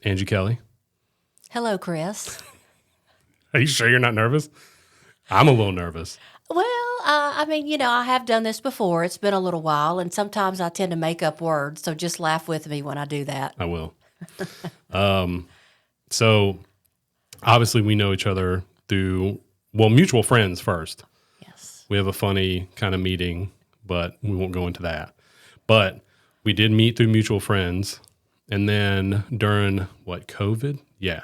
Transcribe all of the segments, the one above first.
Angie Kelley. Hello, Chris. Are you sure you're not nervous? I'm a little nervous. Well, I have done this before. It's been a little while, and sometimes I tend to make up words, so just laugh with me when I do that. I will. So obviously we know each other through, mutual friends first. Yes. We have a funny kind of meeting, but we won't go into that. But we did meet through mutual friends. And then during COVID? Yeah.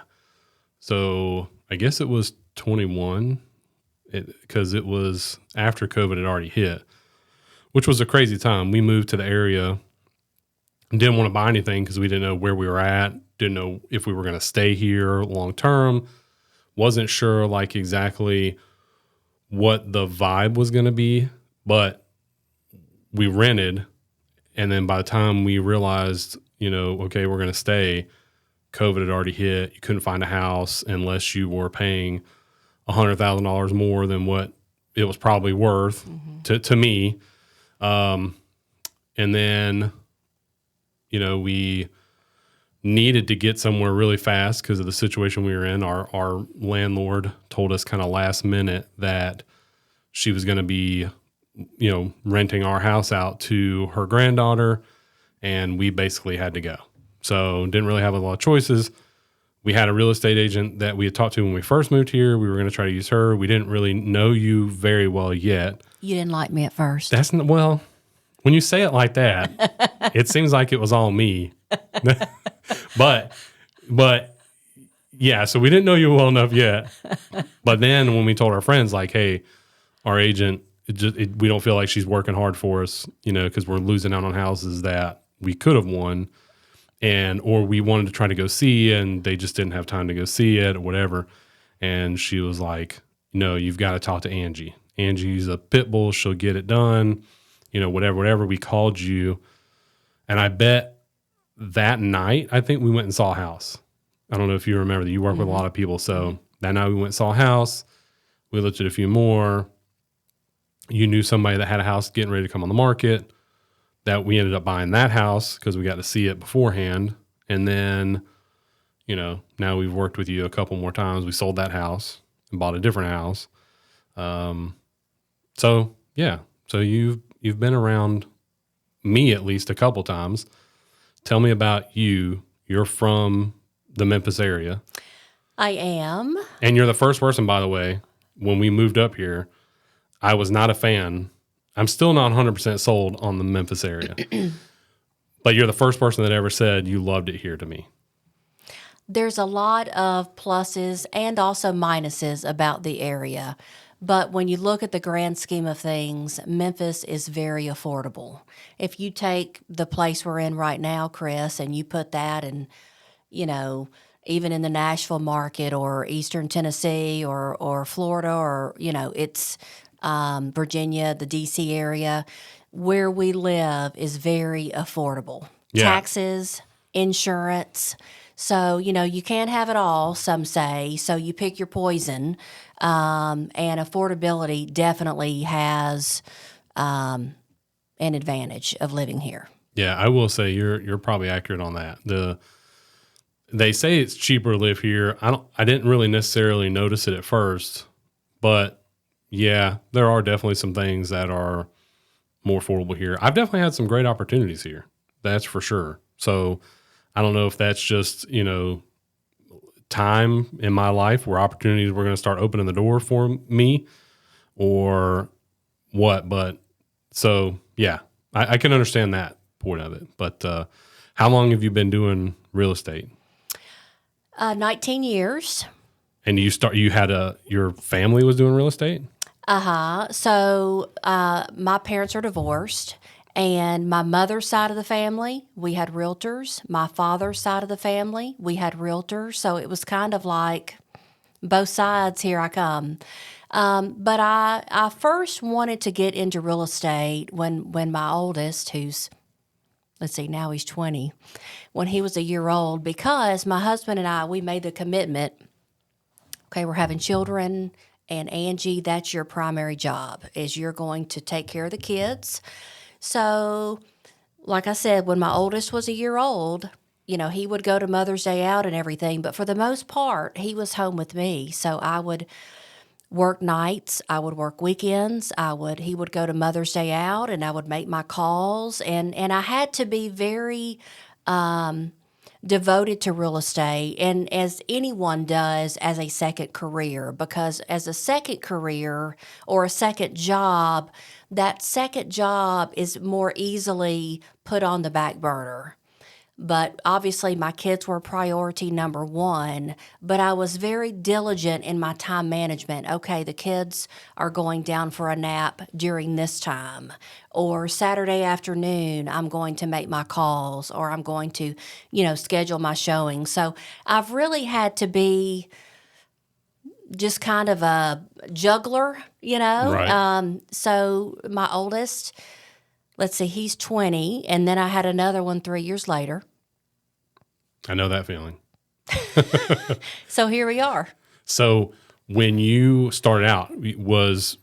So I guess it was 21 because it was after COVID had already hit, which was a crazy time. We moved to the area and didn't want to buy anything because we didn't know where we were at, didn't know if we were going to stay here long term, wasn't sure exactly what the vibe was going to be, but we rented. And then by the time we realized, okay, we're going to stay, COVID had already hit. You couldn't find a house unless you were paying $100,000 more than what it was probably worth to me. And then, we needed to get somewhere really fast because of the situation we were in. Our landlord told us kind of last minute that she was going to be, renting our house out to her granddaughter, and we basically had to go. So didn't really have a lot of choices. We had a real estate agent that we had talked to when we first moved here. We were going to try to use her. We didn't really know you very well yet. You didn't like me at first. When you say it like that, it seems like it was all me. but yeah, so we didn't know you well enough yet. But then when we told our friends, hey, our agent, we don't feel like she's working hard for us, because we're losing out on houses that we could have won, or we wanted to try to go see, and they just didn't have time to go see it or whatever. And she was like, no, you've got to talk to Angie. Angie's a pit bull. She'll get it done, whatever. We called you. And I bet that night, I think we went and saw a house. I don't know if you remember that you work with a lot of people. So that night we went and saw a house. We looked at a few more. You knew somebody that had a house getting ready to come on the market, that we ended up buying that house because we got to see it beforehand. And then, now we've worked with you a couple more times. We sold that house and bought a different house. So you've been around me at least a couple times. Tell me about you. You're from the Memphis area. I am. And you're the first person, by the way, when we moved up here, I was not a fan. I'm still not 100% sold on the Memphis area. But you're the first person that ever said you loved it here to me. There's a lot of pluses and also minuses about the area. But when you look at the grand scheme of things, Memphis is very affordable. If you take the place we're in right now, Chris, and you put that in, even in the Nashville market or Eastern Tennessee or Florida or, it's Virginia, the D.C. area, where we live is very affordable. Yeah. Taxes, insurance. So, you can't have it all, some say. So you pick your poison. And affordability definitely has an advantage of living here. Yeah, I will say you're probably accurate on that. They say it's cheaper to live here. I didn't really necessarily notice it at first, but yeah, there are definitely some things that are more affordable here. I've definitely had some great opportunities here. That's for sure. So I don't know if that's just, time in my life where opportunities were going to start opening the door for me or what. But so, yeah, I can understand that point of it. But how long have you been doing real estate? 19 years. And your family was doing real estate? So my parents are divorced, and my mother's side of the family, we had realtors. My father's side of the family, we had realtors. So it was kind of like both sides, here I come. But I first wanted to get into real estate when my oldest, now he's 20, when he was a year old, because my husband and I, we made the commitment, okay, we're having children, and Angie, that's your primary job, is you're going to take care of the kids. So, like I said, when my oldest was a year old, he would go to Mother's Day out and everything, but for the most part, he was home with me. So I would work nights, I would work weekends, he would go to Mother's Day out, and I would make my calls, and I had to be very devoted to real estate, and as anyone does as a second career, because as a second career or a second job, that second job is more easily put on the back burner. But obviously, my kids were priority number one, but I was very diligent in my time management. Okay, the kids are going down for a nap during this time, or Saturday afternoon, I'm going to make my calls, or I'm going to, schedule my showing. So I've really had to be just kind of a juggler, Right. So my oldest, let's see, he's 20, and then I had another one 3 years later. I know that feeling. So here we are. So when you started out, was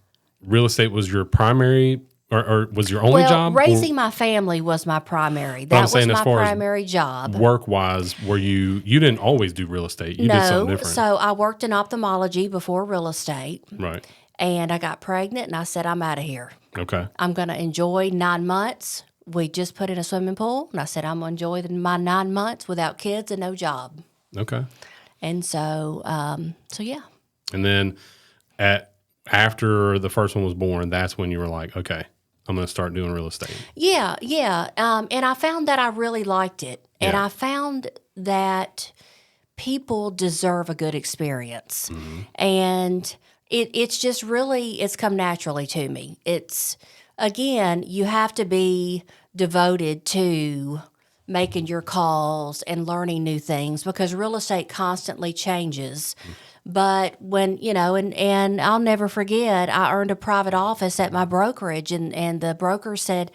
real estate was your primary or was your only job? Raising my family was my primary. I'm That was saying as my far as primary job. Work-wise, were you didn't always do real estate. You did something different. So I worked in ophthalmology before real estate. Right. And I got pregnant, and I said, I'm out of here. Okay. I'm going to enjoy 9 months. We just put in a swimming pool, and I said, I'm going to enjoy my 9 months without kids and no job. Okay. And so yeah. And then after the first one was born, that's when you were like, okay, I'm going to start doing real estate. Yeah. And I found that I really liked it. And Yeah. I found that people deserve a good experience. Mm-hmm. And it's just really, it's come naturally to me. It's, again, you have to be devoted to making your calls and learning new things, because real estate constantly changes. But when, and I'll never forget, I earned a private office at my brokerage, and the broker said,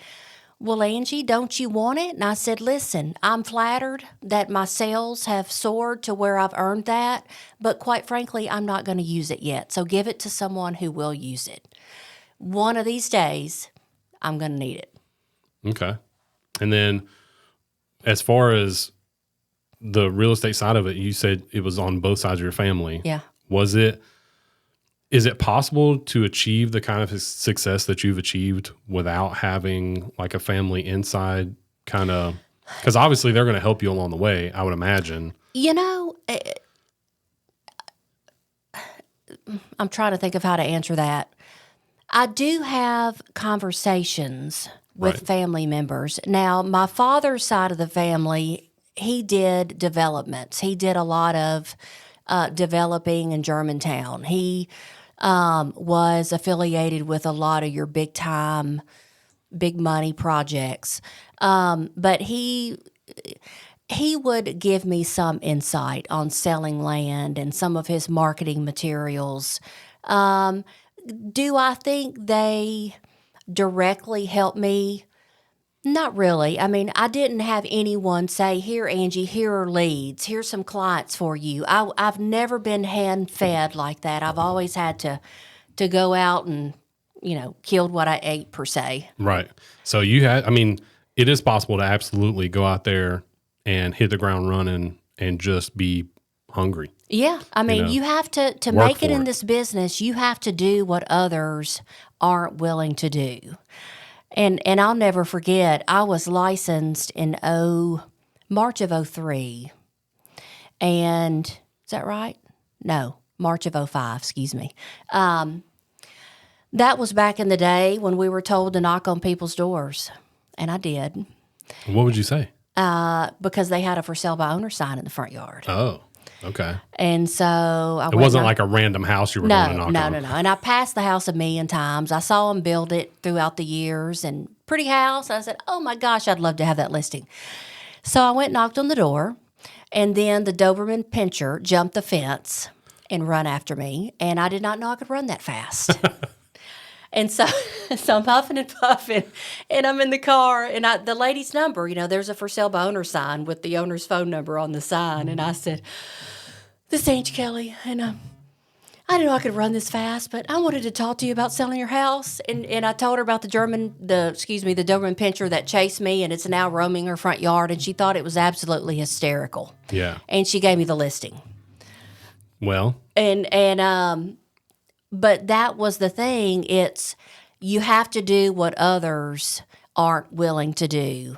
well, Angie, don't you want it? And I said, listen, I'm flattered that my sales have soared to where I've earned that, but quite frankly, I'm not going to use it yet. So give it to someone who will use it. One of these days, I'm going to need it. Okay. And then as far as the real estate side of it, you said it was on both sides of your family. Yeah. Is it possible to achieve the kind of success that you've achieved without having like a family inside kind of, because obviously they're going to help you along the way, I would imagine. I'm trying to think of how to answer that. I do have conversations with Right. family members. Now, my father's side of the family, he did developments. He did a lot of developing in Germantown. He was affiliated with a lot of your big money projects. But he would give me some insight on selling land and some of his marketing materials. Do I think they directly helped me? Not really. I mean, I didn't have anyone say, here, Angie, here are leads. Here's some clients for you. I've never been hand-fed like that. I've always had to go out and, killed what I ate, per se. Right. So it is possible to absolutely go out there and hit the ground running and just be hungry. Yeah. I mean, you have to make it in this business, you have to do what others aren't willing to do. And I'll never forget, I was licensed in March of 2003. And is that right? No, March of 2005, excuse me. That was back in the day when we were told to knock on people's doors. And I did. What would you say? Because they had a for sale by owner sign in the front yard. Oh, okay. And so It wasn't like a random house you were going to knock on. No. And I passed the house 1,000,000 times. I saw them build it throughout the years, and pretty house. I said, oh my gosh, I'd love to have that listing. So I went and knocked on the door, and then the Doberman Pinscher jumped the fence and run after me, and I did not know I could run that fast. And so I'm huffing and puffing, and I'm in the car, and the lady's number, there's a for sale by owner sign with the owner's phone number on the sign. And I said, this is Angie Kelley, and I didn't know I could run this fast, but I wanted to talk to you about selling your house. And I told her about the Doberman Pinscher that chased me, and it's now roaming her front yard, and she thought it was absolutely hysterical. Yeah. And she gave me the listing. Well, But that was the thing. It's, you have to do what others aren't willing to do.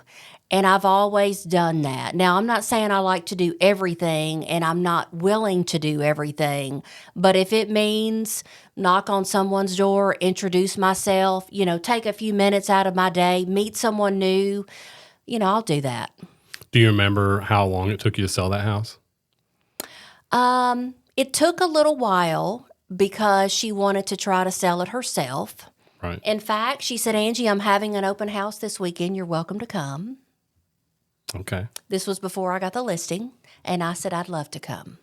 And I've always done that. Now, I'm not saying I like to do everything and I'm not willing to do everything. But if it means knock on someone's door, introduce myself, take a few minutes out of my day, meet someone new, I'll do that. do you remember how long it took you to sell that house? It took a little while because she wanted to try to sell it herself. Right. In fact, she said, Angie, I'm having an open house this weekend. You're welcome to come. Okay. This was before I got the listing, and I said I'd love to come.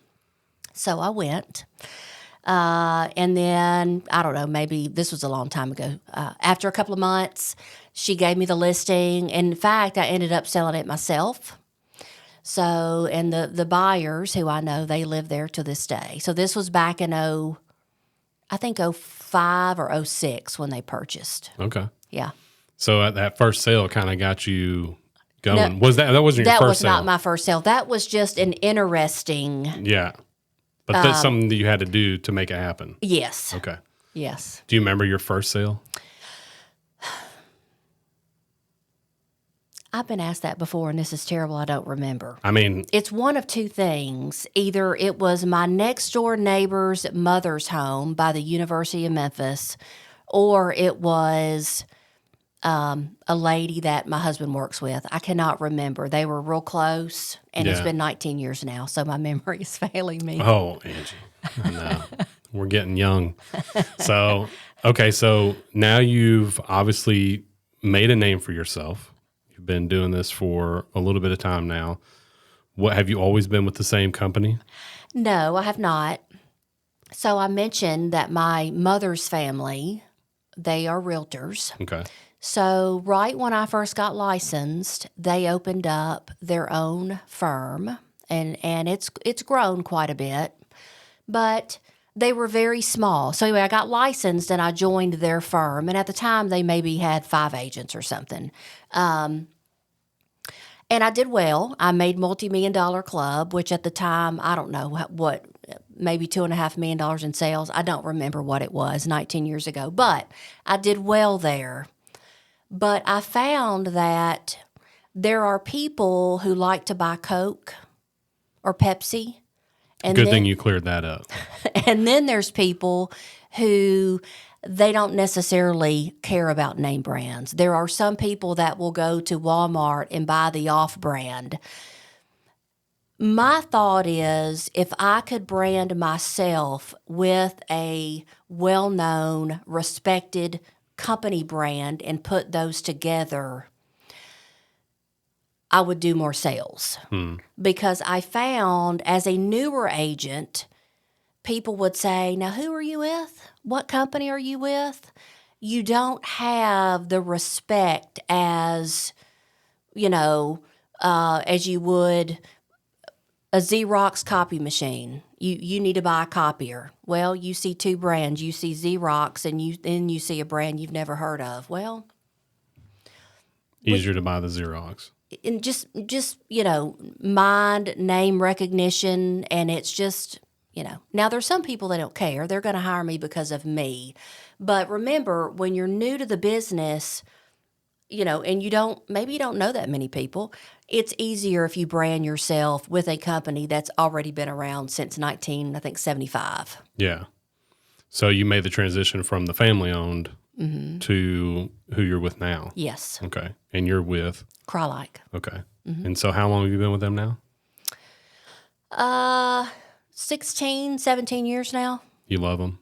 So I went. And then, I don't know, maybe this was a long time ago. After a couple of months, she gave me the listing. In fact, I ended up selling it myself. So, and the buyers who I know, they live there to this day. So this was back in I think 05 or 06 when they purchased. Okay. Yeah. So at that first sale kind of got you going. No, that wasn't your that first was sale? Not my first sale. That was just an interesting. Yeah. But that's something that you had to do to make it happen. Yes. Okay. Yes. Do you remember your first sale? I've been asked that before, and this is terrible. I don't remember. I mean, it's one of two things. Either it was my next door neighbor's mother's home by the University of Memphis, or it was a lady that my husband works with. I cannot remember. They were real close, and it's been 19 years now, so my memory is failing me. Oh, Angie, I know. We're getting young. So, okay, so now you've obviously made a name for yourself. You've been doing this for a little bit of time now. What, have you always been with the same company? No, I have not. So I mentioned that my mother's family, they are realtors. Okay. So right when I first got licensed, they opened up their own firm, and it's grown quite a bit, but they were very small. So anyway, I got licensed and I joined their firm, and at the time they maybe had 5 agents or something. And I did well. I made multi-million-dollar club, which at the time, I don't know what, maybe $2.5 million in sales. I don't remember what it was 19 years ago, but I did well there. But I found that there are people who like to buy Coke or Pepsi. And Good thing you cleared that up. And then there's people who they don't necessarily care about name brands. There are some people that will go to Walmart and buy the off-brand. My thought is, if I could brand myself with a well-known, respected company brand and put those together, I would do more sales. Because I found as a newer agent, people would say, now who are you with? What company are you with? You don't have the respect as you would a Xerox copy machine. You need to buy a copier. Well, you see 2 brands. You see Xerox, and then you see a brand you've never heard of. Well, easier to buy the Xerox. And just mind name recognition, and it's just Now there's some people that don't care. They're going to hire me because of me. But remember, when you're new to the business, and you don't know that many people, it's easier if you brand yourself with a company that's already been around since 1975. Yeah. So you made the transition from the family-owned to who you're with now. Yes. Okay. And you're with? Crylike. Okay. And so how long have you been with them now? 16, 17 years now. You love them?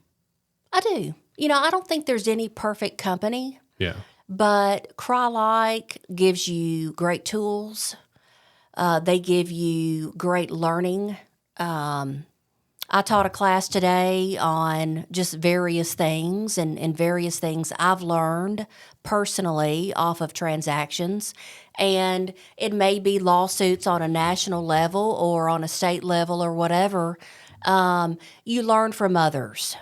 I do. I don't think there's any perfect company. Yeah. But Crylike gives you great tools. They give you great learning. I taught a class today on just various things and various things I've learned personally off of transactions. And it may be lawsuits on a national level or on a state level or whatever. You learn from others.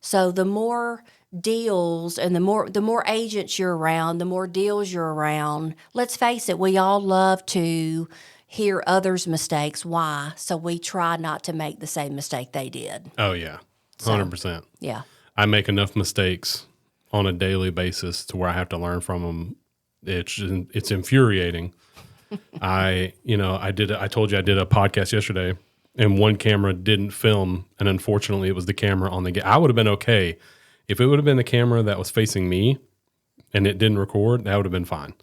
So the more deals and the more agents you're around, the more deals you're around. Let's face it, we all love to hear others' mistakes. Why? So we try not to make the same mistake they did. Oh, yeah. 100%. Yeah. I make enough mistakes on a daily basis to where I have to learn from them. It's infuriating. I told you I did a podcast yesterday and one camera didn't film. And unfortunately it was the camera on I would have been okay. If it would have been the camera that was facing me and it didn't record, that would have been fine.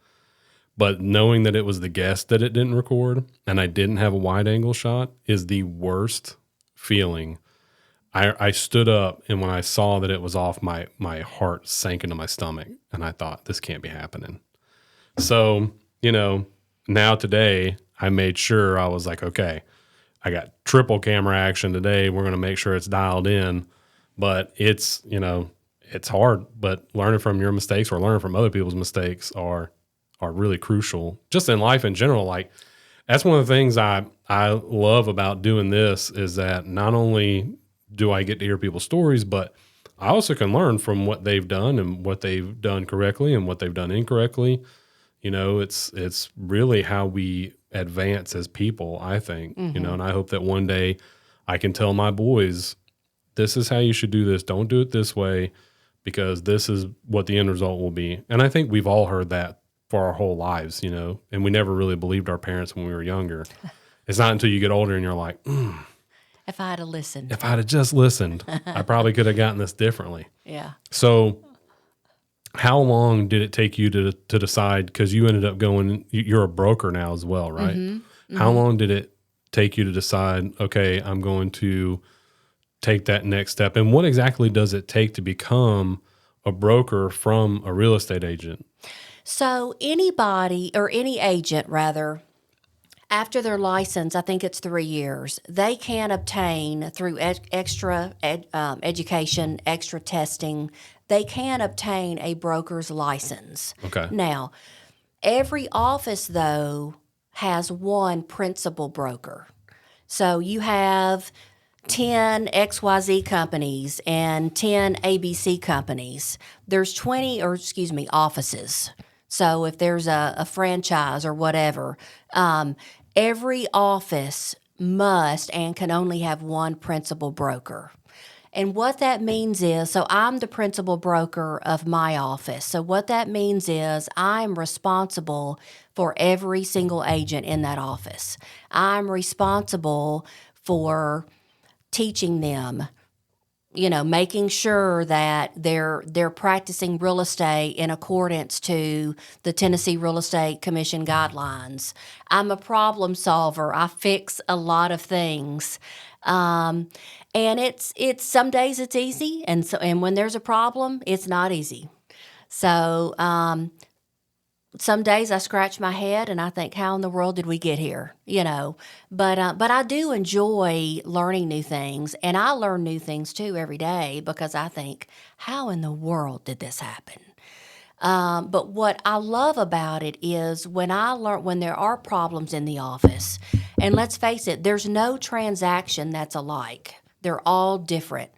But knowing that it was the guest that it didn't record and I didn't have a wide angle shot is the worst feeling. I stood up, and when I saw that it was off, my heart sank into my stomach, and I thought, this can't be happening. So, now today, I made sure I was like, okay, I got triple camera action today. We're going to make sure it's dialed in. But it's hard. But learning from your mistakes or learning from other people's mistakes are really crucial. Just in life in general, like that's one of the things I love about doing this is that not only do I get to hear people's stories, but I also can learn from what they've done and what they've done correctly and what they've done incorrectly. It's really how we advance as people, I think, and I hope that one day I can tell my boys, this is how you should do this. Don't do it this way because this is what the end result will be. And I think we've all heard that for our whole lives, and we never really believed our parents when we were younger. It's not until you get older and you're like, if I had listened. If I had just listened, I probably could have gotten this differently. Yeah. So how long did it take you to decide, because you ended up going, you're a broker now as well, right? Mm-hmm. How long did it take you to decide, okay, I'm going to take that next step? And what exactly does it take to become a broker from a real estate agent? So anybody, or any agent rather, after their license, I think it's 3 years, they can obtain through extra education, extra testing, they can obtain a broker's license. Okay. Now, every office, though, has one principal broker. So you have 10 XYZ companies and 10 ABC companies. There's offices. So if there's a franchise or whatever, every office must and can only have one principal broker. And what that means is, so I'm the principal broker of my office. So what that means is I'm responsible for every single agent in that office. I'm responsible for teaching them, making sure that they're practicing real estate in accordance to the Tennessee Real Estate Commission guidelines. I'm a problem solver. I fix a lot of things. And it's some days it's easy, and when there's a problem, it's not easy. So some days I scratch my head and I think, how in the world did we get here? But I do enjoy learning new things, and I learn new things too every day because I think, how in the world did this happen? But what I love about it is when there are problems in the office, and let's face it, there's no transaction that's alike. They're all different.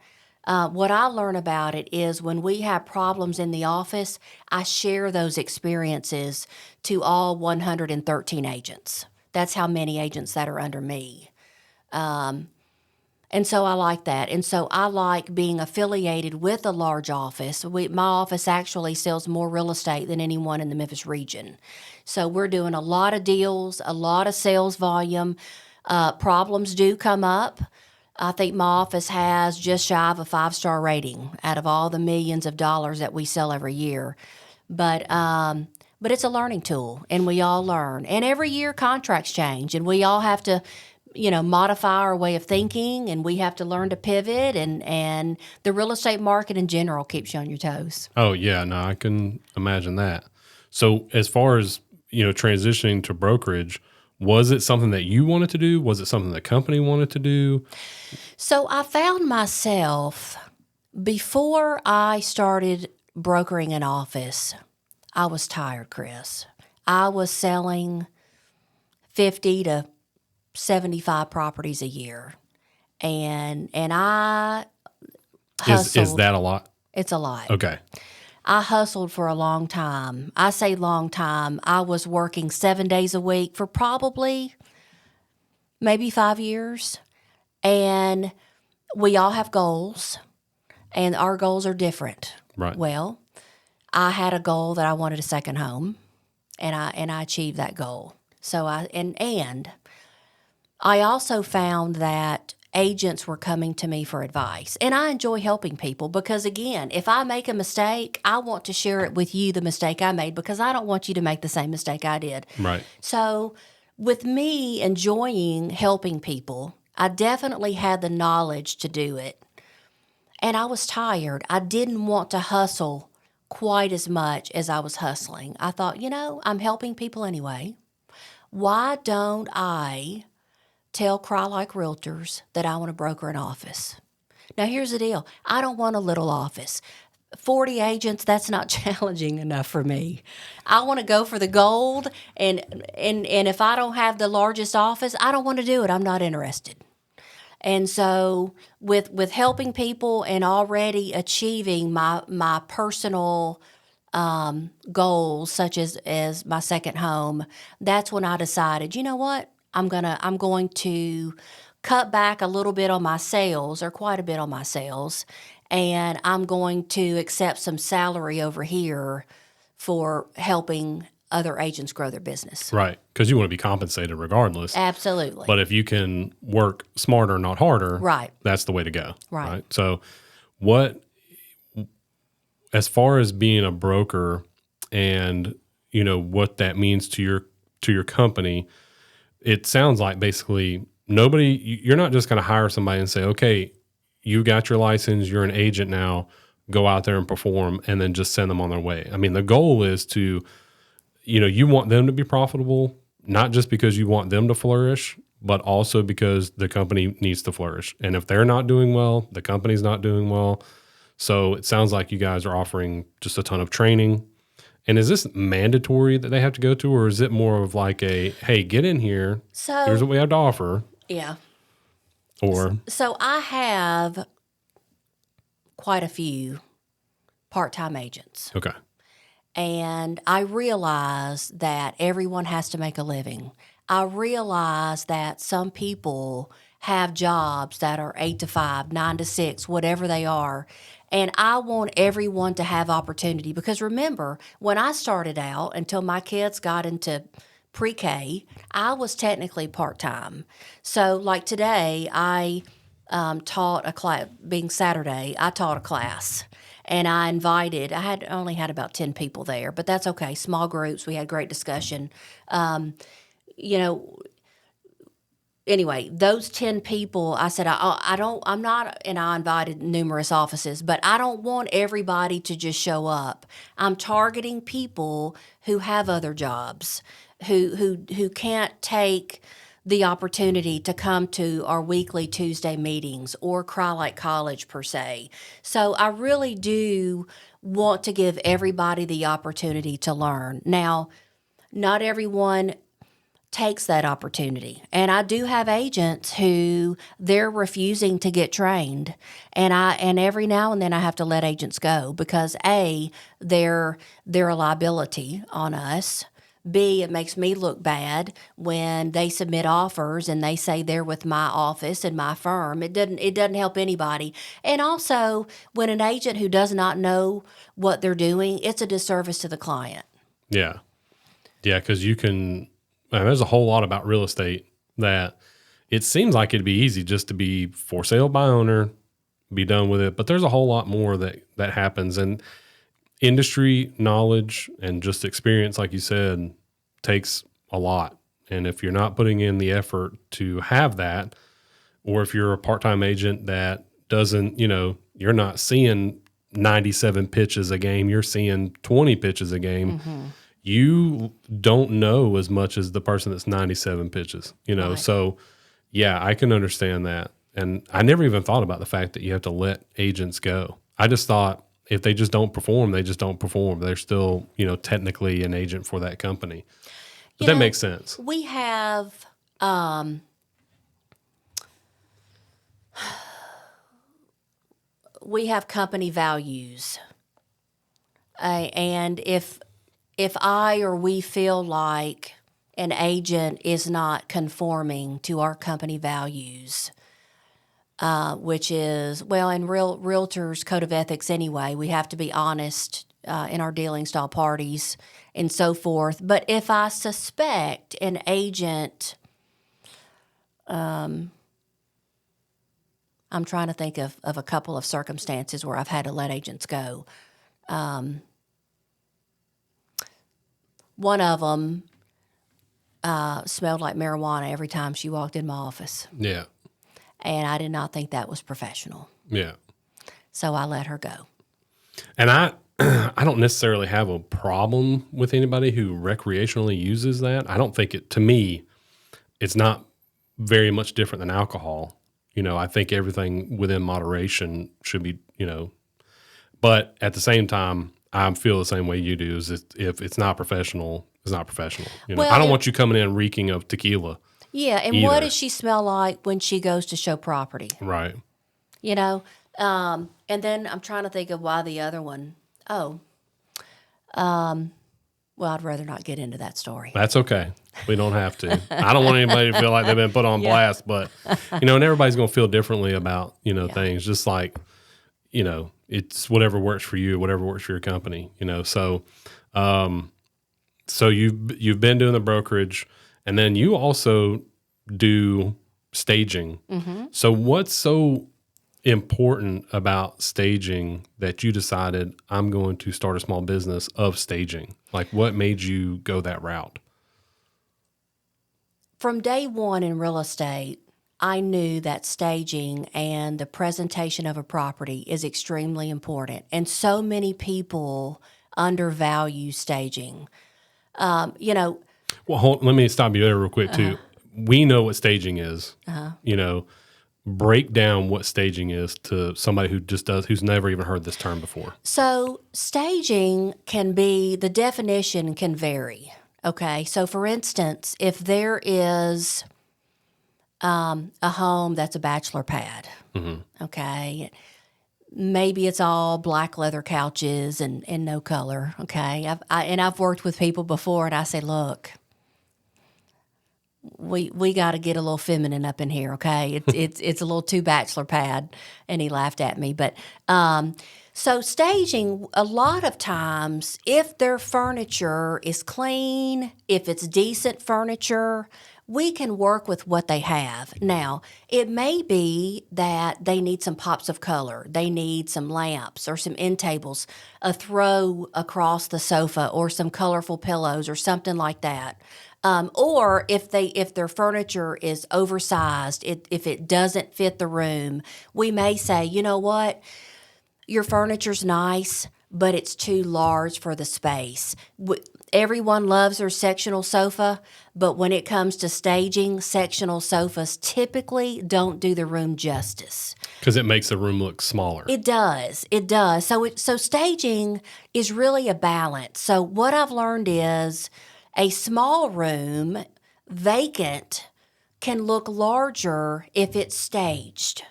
What I learn about it is when we have problems in the office, I share those experiences to all 113 agents. That's how many agents that are under me. And so I like that. And so I like being affiliated with a large office. My office actually sells more real estate than anyone in the Memphis region. So we're doing a lot of deals, a lot of sales volume. Problems do come up. I think my office has just shy of a 5-star rating out of all the millions of dollars that we sell every year. But it's a learning tool, and we all learn. And every year contracts change, and we all have to, modify our way of thinking, and we have to learn to pivot, and the real estate market in general keeps you on your toes. Oh, yeah. No, I can imagine that. So as far as, transitioning to brokerage, was it something that you wanted to do? Was it something the company wanted to do? So I found myself, before I started brokering an office, I was tired, Chris. I was selling 50 to 75 properties a year. and I Is hustled. that a lot? It's a lot. Okay. I hustled for a long time. I say long time. I was working 7 days a week for probably maybe 5 years. And we all have goals, and our goals are different. Right. Well, I had a goal that I wanted a second home, and I achieved that goal. So and I also found that agents were coming to me for advice. And I enjoy helping people because, again, if I make a mistake, I want to share it with you, the mistake I made, because I don't want you to make the same mistake I did. Right. So with me enjoying helping people, I definitely had the knowledge to do it. And I was tired. I didn't want to hustle quite as much as I was hustling. I thought, I'm helping people anyway. Why don't I tell Cry Like Realtors that I want to broker an office? Now, here's the deal. I don't want a little office. 40 agents, that's not challenging enough for me. I want to go for the gold, and if I don't have the largest office, I don't want to do it. I'm not interested. And so with helping people and already achieving my personal goals, such as my second home, that's when I decided, you know what? I'm going to cut back a little bit on my sales, or quite a bit on my sales, and I'm going to accept some salary over here for helping other agents grow their business. Right. Because you want to be compensated regardless. Absolutely. But if you can work smarter, not harder, Right. that's the way to go. Right. So as far as being a broker and, what that means to your company, it sounds like basically you're not just going to hire somebody and say, okay, you got your license, you're an agent now, go out there and perform, and then just send them on their way. I mean, the goal is to, you want them to be profitable, not just because you want them to flourish, but also because the company needs to flourish. And if they're not doing well, the company's not doing well. So it sounds like you guys are offering just a ton of training. And is this mandatory that they have to go to, or is it more of like hey, get in here, So here's what we have to offer? yeah. Or So I have quite a few part-time agents. okay. And I realize that everyone has to make a living. I realize that some people have jobs that are 8 to 5, 9 to 6, whatever they are. And I want everyone to have opportunity, because remember, when I started out, until my kids got into pre-K, I was technically part-time. So like today, I taught a class, being Saturday, I taught a class. And I only had about 10 people there, but that's okay. Small groups, we had great discussion. Anyway, those 10 people, I said, I'm not, and I invited numerous offices, but I don't want everybody to just show up. I'm targeting people who have other jobs, who can't take the opportunity to come to our weekly Tuesday meetings or Cry Like College per se. So I really do want to give everybody the opportunity to learn. Now, not everyone takes that opportunity. And I do have agents who they're refusing to get trained. And every now and then I have to let agents go because A, they're a liability on us. B, it makes me look bad when they submit offers and they say they're with my office and my firm. It doesn't help anybody. And also, when an agent who does not know what they're doing, it's a disservice to the client. Yeah. Yeah, because there's a whole lot about real estate that it seems like it'd be easy just to be for sale by owner, be done with it. But there's a whole lot more that happens. And industry knowledge and just experience, like you said, takes a lot. And if you're not putting in the effort to have that, or if you're a part-time agent that doesn't, you're not seeing 97 pitches a game, you're seeing 20 pitches a game, you don't know as much as the person that's 97 pitches, Right. So yeah, I can understand that. And I never even thought about the fact that you have to let agents go. I just thought, if they just don't perform, they just don't perform. They're still, technically an agent for that company. But that makes sense. We have, we have company values. And if I or we feel like an agent is not conforming to our company values, which is, well, in realtors' code of ethics anyway, we have to be honest in our dealings to all parties and so forth. But if I suspect an agent, I'm trying to think of a couple of circumstances where I've had to let agents go. One of them smelled like marijuana every time she walked in my office. Yeah. And I did not think that was professional. Yeah. So I let her go. And I don't necessarily have a problem with anybody who recreationally uses that. I don't think to me, it's not very much different than alcohol. I think everything within moderation should be, but at the same time, I feel the same way you do. Is if it's not professional, it's not professional. Well, I don't want you coming in reeking of tequila. Yeah, and either. what does she smell like when she goes to show property? Right. And then I'm trying to think of why the other one. Well, I'd rather not get into that story. That's okay. We don't have to. I don't want anybody to feel like they've been put on blast, but, and everybody's going to feel differently about, things just like, it's whatever works for you, whatever works for your company, so, so you've been doing the brokerage and then you also do staging. Mm-hmm. So what's so important about staging that you decided I'm going to start a small business of staging? Like what made you go that route? From day one in real estate, I knew that staging and the presentation of a property is extremely important. And so many people undervalue staging. Well, let me stop you there real quick too. We know what staging is. Break down what staging is to somebody who's never even heard this term before. So staging the definition can vary. Okay. So for instance, if there is a home that's a bachelor pad, mm-hmm. okay, maybe it's all black leather couches and no color. Okay. I've worked with people before and I say, look, we got to get a little feminine up in here, okay? It's a little too bachelor pad, and he laughed at me. But so staging, a lot of times, if their furniture is clean, if it's decent furniture, we can work with what they have. Now, it may be that they need some pops of color. They need some lamps or some end tables, a throw across the sofa, or some colorful pillows or something like that. Or if their furniture is oversized, if it doesn't fit the room, we may say, you know what, your furniture's nice, but it's too large for the space. Everyone loves their sectional sofa, but when it comes to staging, sectional sofas typically don't do the room justice. Because it makes the room look smaller. It does. So staging is really a balance. So what I've learned is a small room, vacant, can look larger if it's staged.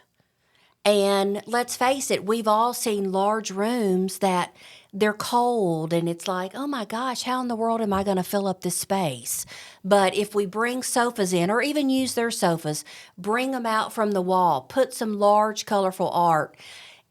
And let's face it, we've all seen large rooms that they're cold and it's like, oh my gosh, how in the world am I going to fill up this space? But if we bring sofas in or even use their sofas, bring them out from the wall, put some large colorful art,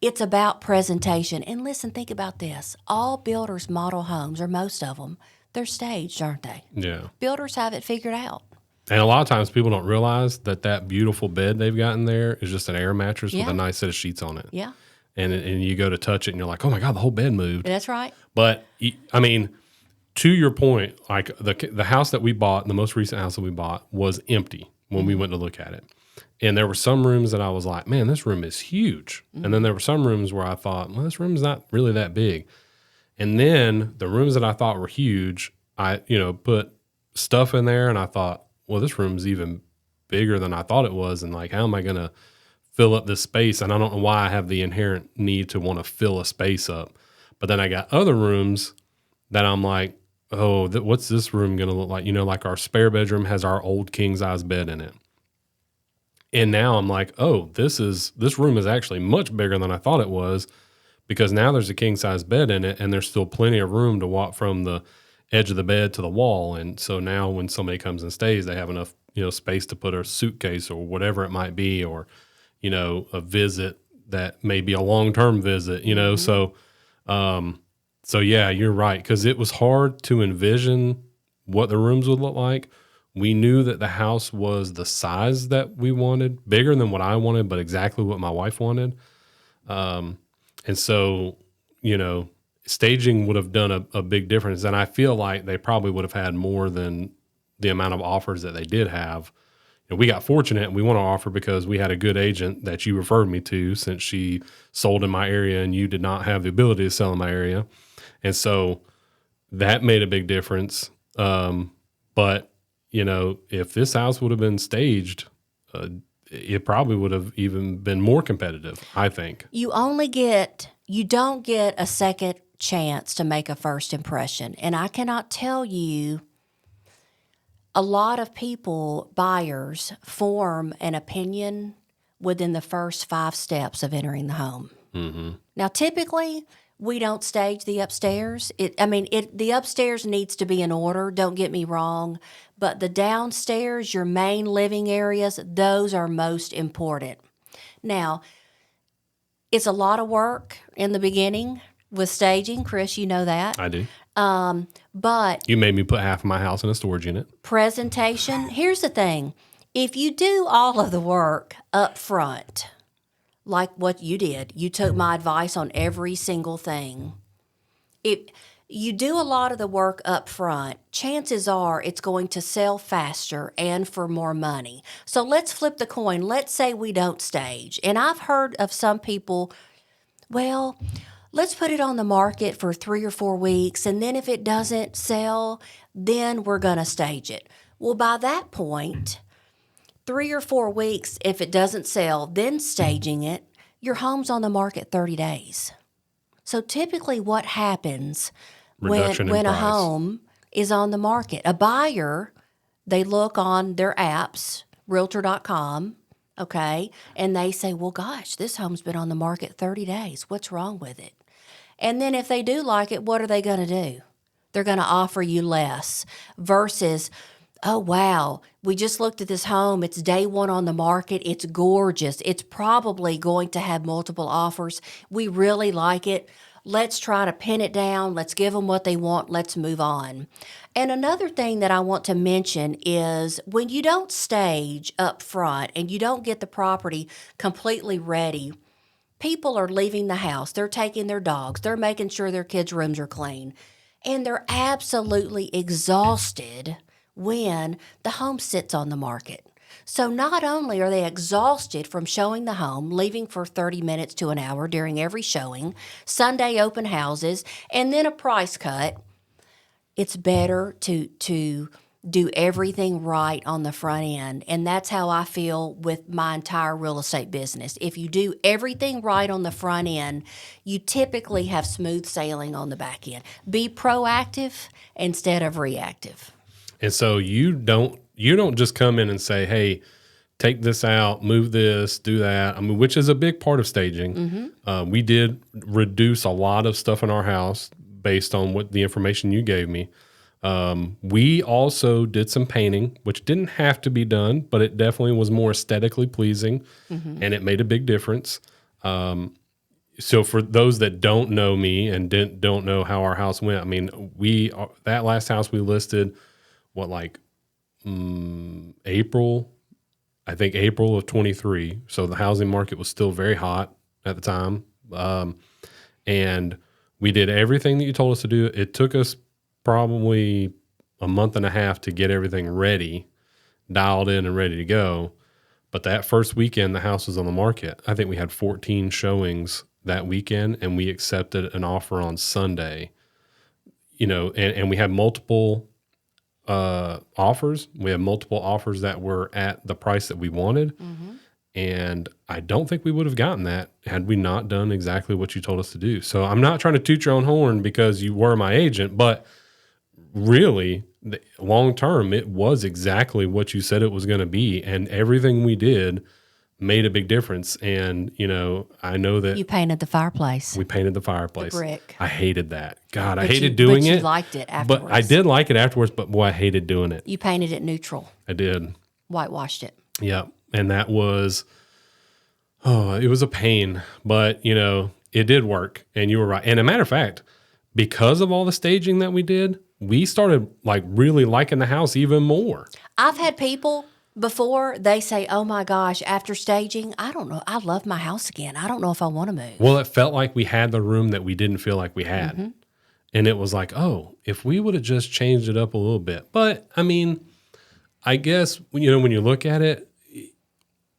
it's about presentation. And listen, think about this. All builders model homes, or most of them, they're staged, aren't they? Yeah. Builders have it figured out. And a lot of times people don't realize that beautiful bed they've got in there is just an air mattress with a nice set of sheets on it. Yeah. And you go to touch it and you're like, oh my God, the whole bed moved. That's right. But I mean, to your point, like the house that we bought, the most recent house that we bought was empty when we went to look at it. And there were some rooms that I was like, man, this room is huge. Mm-hmm. And then there were some rooms where I thought, well, this room's not really that big. And then the rooms that I thought were huge, I put stuff in there and I thought, well, this room's even bigger than I thought it was. And like, how am I going to fill up this space? And I don't know why I have the inherent need to want to fill a space up. But then I got other rooms that I'm like, oh, what's this room going to look like? Like our spare bedroom has our old king size bed in it. And now I'm like, oh, this room is actually much bigger than I thought it was, because now there's a king size bed in it, and there's still plenty of room to walk from the edge of the bed to the wall. And so now when somebody comes and stays, they have enough, space to put a suitcase or whatever it might be, or, a visit that may be a long-term visit, So yeah, you're right. Cause it was hard to envision what the rooms would look like. We knew that the house was the size that we wanted, bigger than what I wanted, but exactly what my wife wanted. And so, staging would have done a big difference. And I feel like they probably would have had more than the amount of offers that they did have. We got fortunate, and we want to offer because we had a good agent that you referred me to, since she sold in my area and you did not have the ability to sell in my area. And so that made a big difference. But, if this house would have been staged, it probably would have even been more competitive, I think. You don't get a second chance to make a first impression. And I cannot tell you, a lot of buyers, form an opinion within the first 5 steps of entering the home. Mm-hmm. Now, typically, we don't stage the upstairs. The upstairs needs to be in order, don't get me wrong, but the downstairs, your main living areas, those are most important. Now, it's a lot of work in the beginning with staging. Chris, you know that. I do. But you made me put half of my house in a storage unit. Presentation. Here's the thing. If you do all of the work up front, like what you did, you took my advice on every single thing. If you do a lot of the work up front, chances are it's going to sell faster and for more money. So let's flip the coin. Let's say we don't stage. And I've heard of some people, well, let's put it on the market for 3 or 4 weeks, and then if it doesn't sell, then we're going to stage it. Well, by that point, 3 or 4 weeks, if it doesn't sell, then staging it, your home's on the market 30 days. So typically what happens when a home is on the market, a buyer, they look on their apps, Realtor.com, okay, and they say, well, gosh, this home's been on the market 30 days. What's wrong with it? And then if they do like it, what are they going to do? They're going to offer you less versus, oh, wow, we just looked at this home. It's day 1 on the market. It's gorgeous. It's probably going to have multiple offers. We really like it. Let's try to pin it down. Let's give them what they want. Let's move on. And another thing that I want to mention is when you don't stage up front and you don't get the property completely ready, people are leaving the house. They're taking their dogs. They're making sure their kids' rooms are clean. And they're absolutely exhausted when the home sits on the market. So not only are they exhausted from showing the home, leaving for 30 minutes to an hour during every showing, Sunday open houses, and then a price cut, it's better to do everything right on the front end. And that's how I feel with my entire real estate business. If you do everything right on the front end, you typically have smooth sailing on the back end. Be proactive instead of reactive. And so you don't just come in and say, hey, take this out, move this, do that. I mean, which is a big part of staging. Mm-hmm. We did reduce a lot of stuff in our house based on what the information you gave me. We also did some painting, which didn't have to be done, but it definitely was more aesthetically pleasing, mm-hmm. and it made a big difference. So for those that don't know me and don't know how our house went, I mean, that last house we listed, April of 23. So the housing market was still very hot at the time. And we did everything that you told us to do. It took us probably a month and a half to get everything ready, dialed in and ready to go. But that first weekend, the house was on the market. I think we had 14 showings that weekend, and we accepted an offer on Sunday. And we had multiple offers. We had multiple offers that were at the price that we wanted. Mm-hmm. And I don't think we would have gotten that had we not done exactly what you told us to do. So I'm not trying to toot your own horn because you were my agent, but really, long term, it was exactly what you said it was going to be. And everything we did made a big difference. And, I know that You painted the fireplace. we painted the fireplace. brick. I hated that. God, I But hated you- doing but you it. liked it But afterwards. I did like it afterwards, but boy, I hated doing it. You painted it neutral, I did. whitewashed it. Yeah. And that was, it was a pain, but it did work. And you were right. And a matter of fact, because of all the staging that we did, we started like really liking the house even more. I've had people before, they say, oh my gosh, after staging, I don't know, I love my house again. I don't know if I want to move. Well, it felt like we had the room that we didn't feel like we had. Mm-hmm. And it was like, oh, if we would have just changed it up a little bit. But I mean, I guess, when you look at it,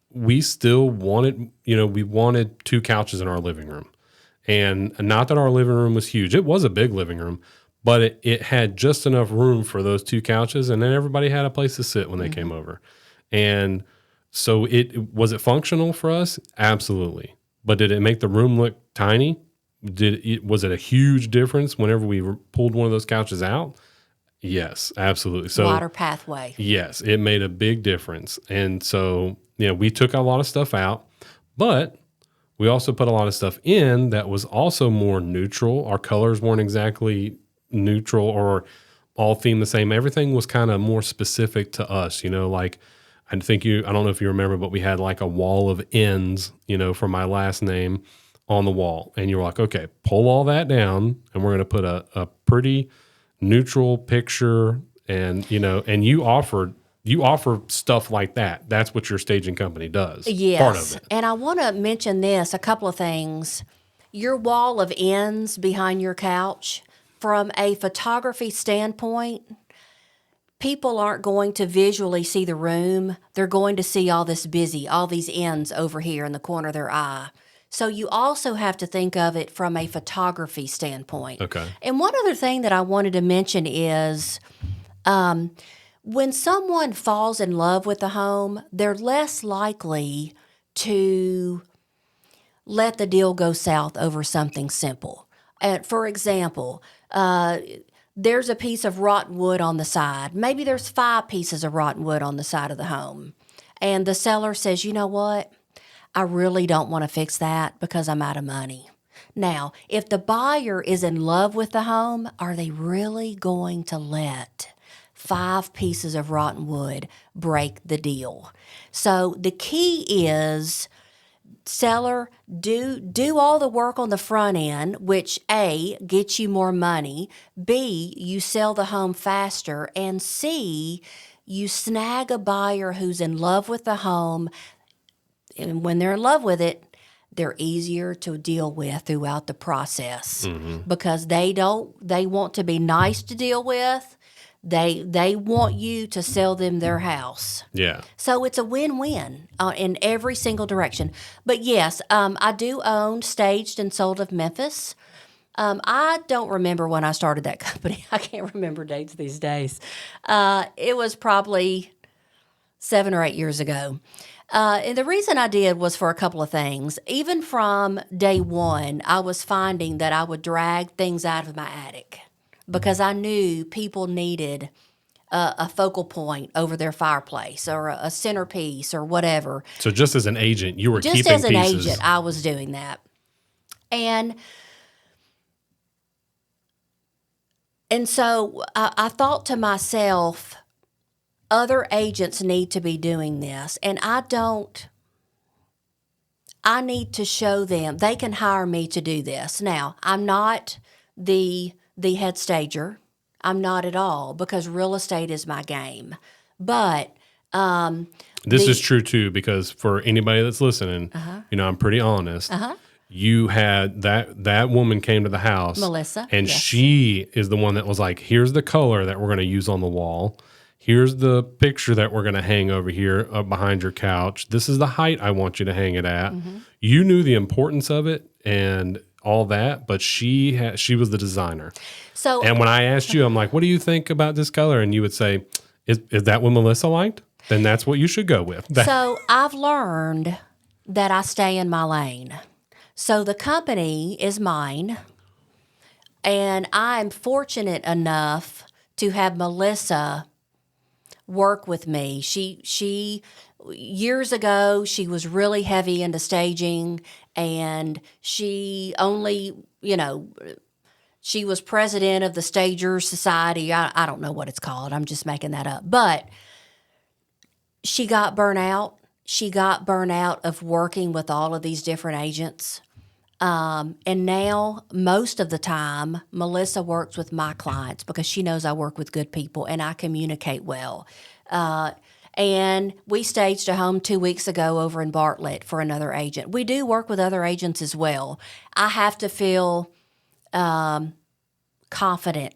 we still wanted, we wanted 2 couches in our living room. And not that our living room was huge. It was a big living room, but it had just enough room for those 2 couches. And then everybody had a place to sit when they came over. And so was it functional for us? Absolutely. But did it make the room look tiny? Was it a huge difference whenever we pulled one of those couches out? Yes, absolutely. So Wider pathway. yes, it made a big difference. And so, we took a lot of stuff out, but we also put a lot of stuff in that was also more neutral. Our colors weren't exactly neutral or all themed the same. Everything was kind of more specific to us, like I don't know if you remember, but we had like a wall of N's, from my last name on the wall. And you were like, okay, pull all that down and we're going to put a pretty neutral picture. And, and you offer stuff like that. That's what your staging company does. Yes. Part of it. And I want to mention this, a couple of things. Your wall of ends behind your couch, from a photography standpoint, people aren't going to visually see the room. They're going to see all these ends over here in the corner of their eye. So you also have to think of it from a photography standpoint. Okay. And one other thing that I wanted to mention is when someone falls in love with a home, they're less likely to let the deal go south over something simple. For example, there's a piece of rotten wood on the side. Maybe there's 5 pieces of rotten wood on the side of the home. And the seller says, you know what? I really don't want to fix that because I'm out of money. Now, if the buyer is in love with the home, are they really going to let 5 pieces of rotten wood break the deal? So the key is, seller, do all the work on the front end, which A, gets you more money, B, you sell the home faster, and C, you snag a buyer who's in love with the home. And when they're in love with it, they're easier to deal with throughout the process because they want to be nice to deal with. They want you to sell them their house. Yeah. So it's a win-win in every single direction. But yes, I do own Staged and Sold of Memphis. I don't remember when I started that company. I can't remember dates these days. It was probably 7 or 8 years ago. And the reason I did was for a couple of things. Even from day one, I was finding that I would drag things out of my attic because I knew people needed a focal point over their fireplace or a centerpiece or whatever. So just as an agent, you were Just keeping as an pieces. agent, I was doing that. And so I thought to myself, other agents need to be doing this, and I need to show them. They can hire me to do this. Now, I'm not the head stager. I'm not at all, because real estate is my game. But this is true too, because for anybody that's listening, I'm pretty honest. You had that woman came to the house, Melissa, and yes. she is the one that was like, here's the color that we're going to use on the wall. Here's the picture that we're going to hang over here behind your couch. This is the height I want you to hang it at. You knew the importance of it and all that, but she was the designer. So, and when I asked you, I'm like, what do you think about this color? And you would say, is that what Melissa liked? Then that's what you should go with. So I've learned that I stay in my lane. So the company is mine, and I'm fortunate enough to have Melissa work with me. She years ago, she was really heavy into staging, and she only, she was president of the Stagers Society. I don't know what it's called. I'm just making that up. But she got burnt out. She got burnt out of working with all of these different agents. And now, most of the time, Melissa works with my clients because she knows I work with good people and I communicate well. And we staged a home 2 weeks ago over in Bartlett for another agent. We do work with other agents as well. I have to feel confident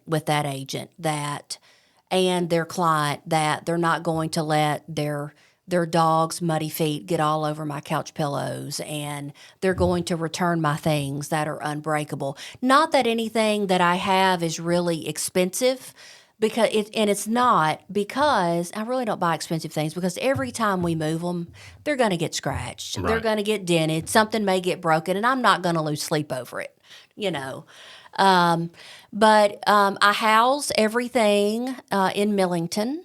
with that agent and their client that they're not going to let their dog's muddy feet get all over my couch pillows, and they're going to return my things that are unbreakable. Not that anything that I have is really expensive, because it's not, because I really don't buy expensive things, because every time we move them, they're going to get scratched. Right. They're going to get dented. Something may get broken, and I'm not going to lose sleep over it, But I house everything in Millington.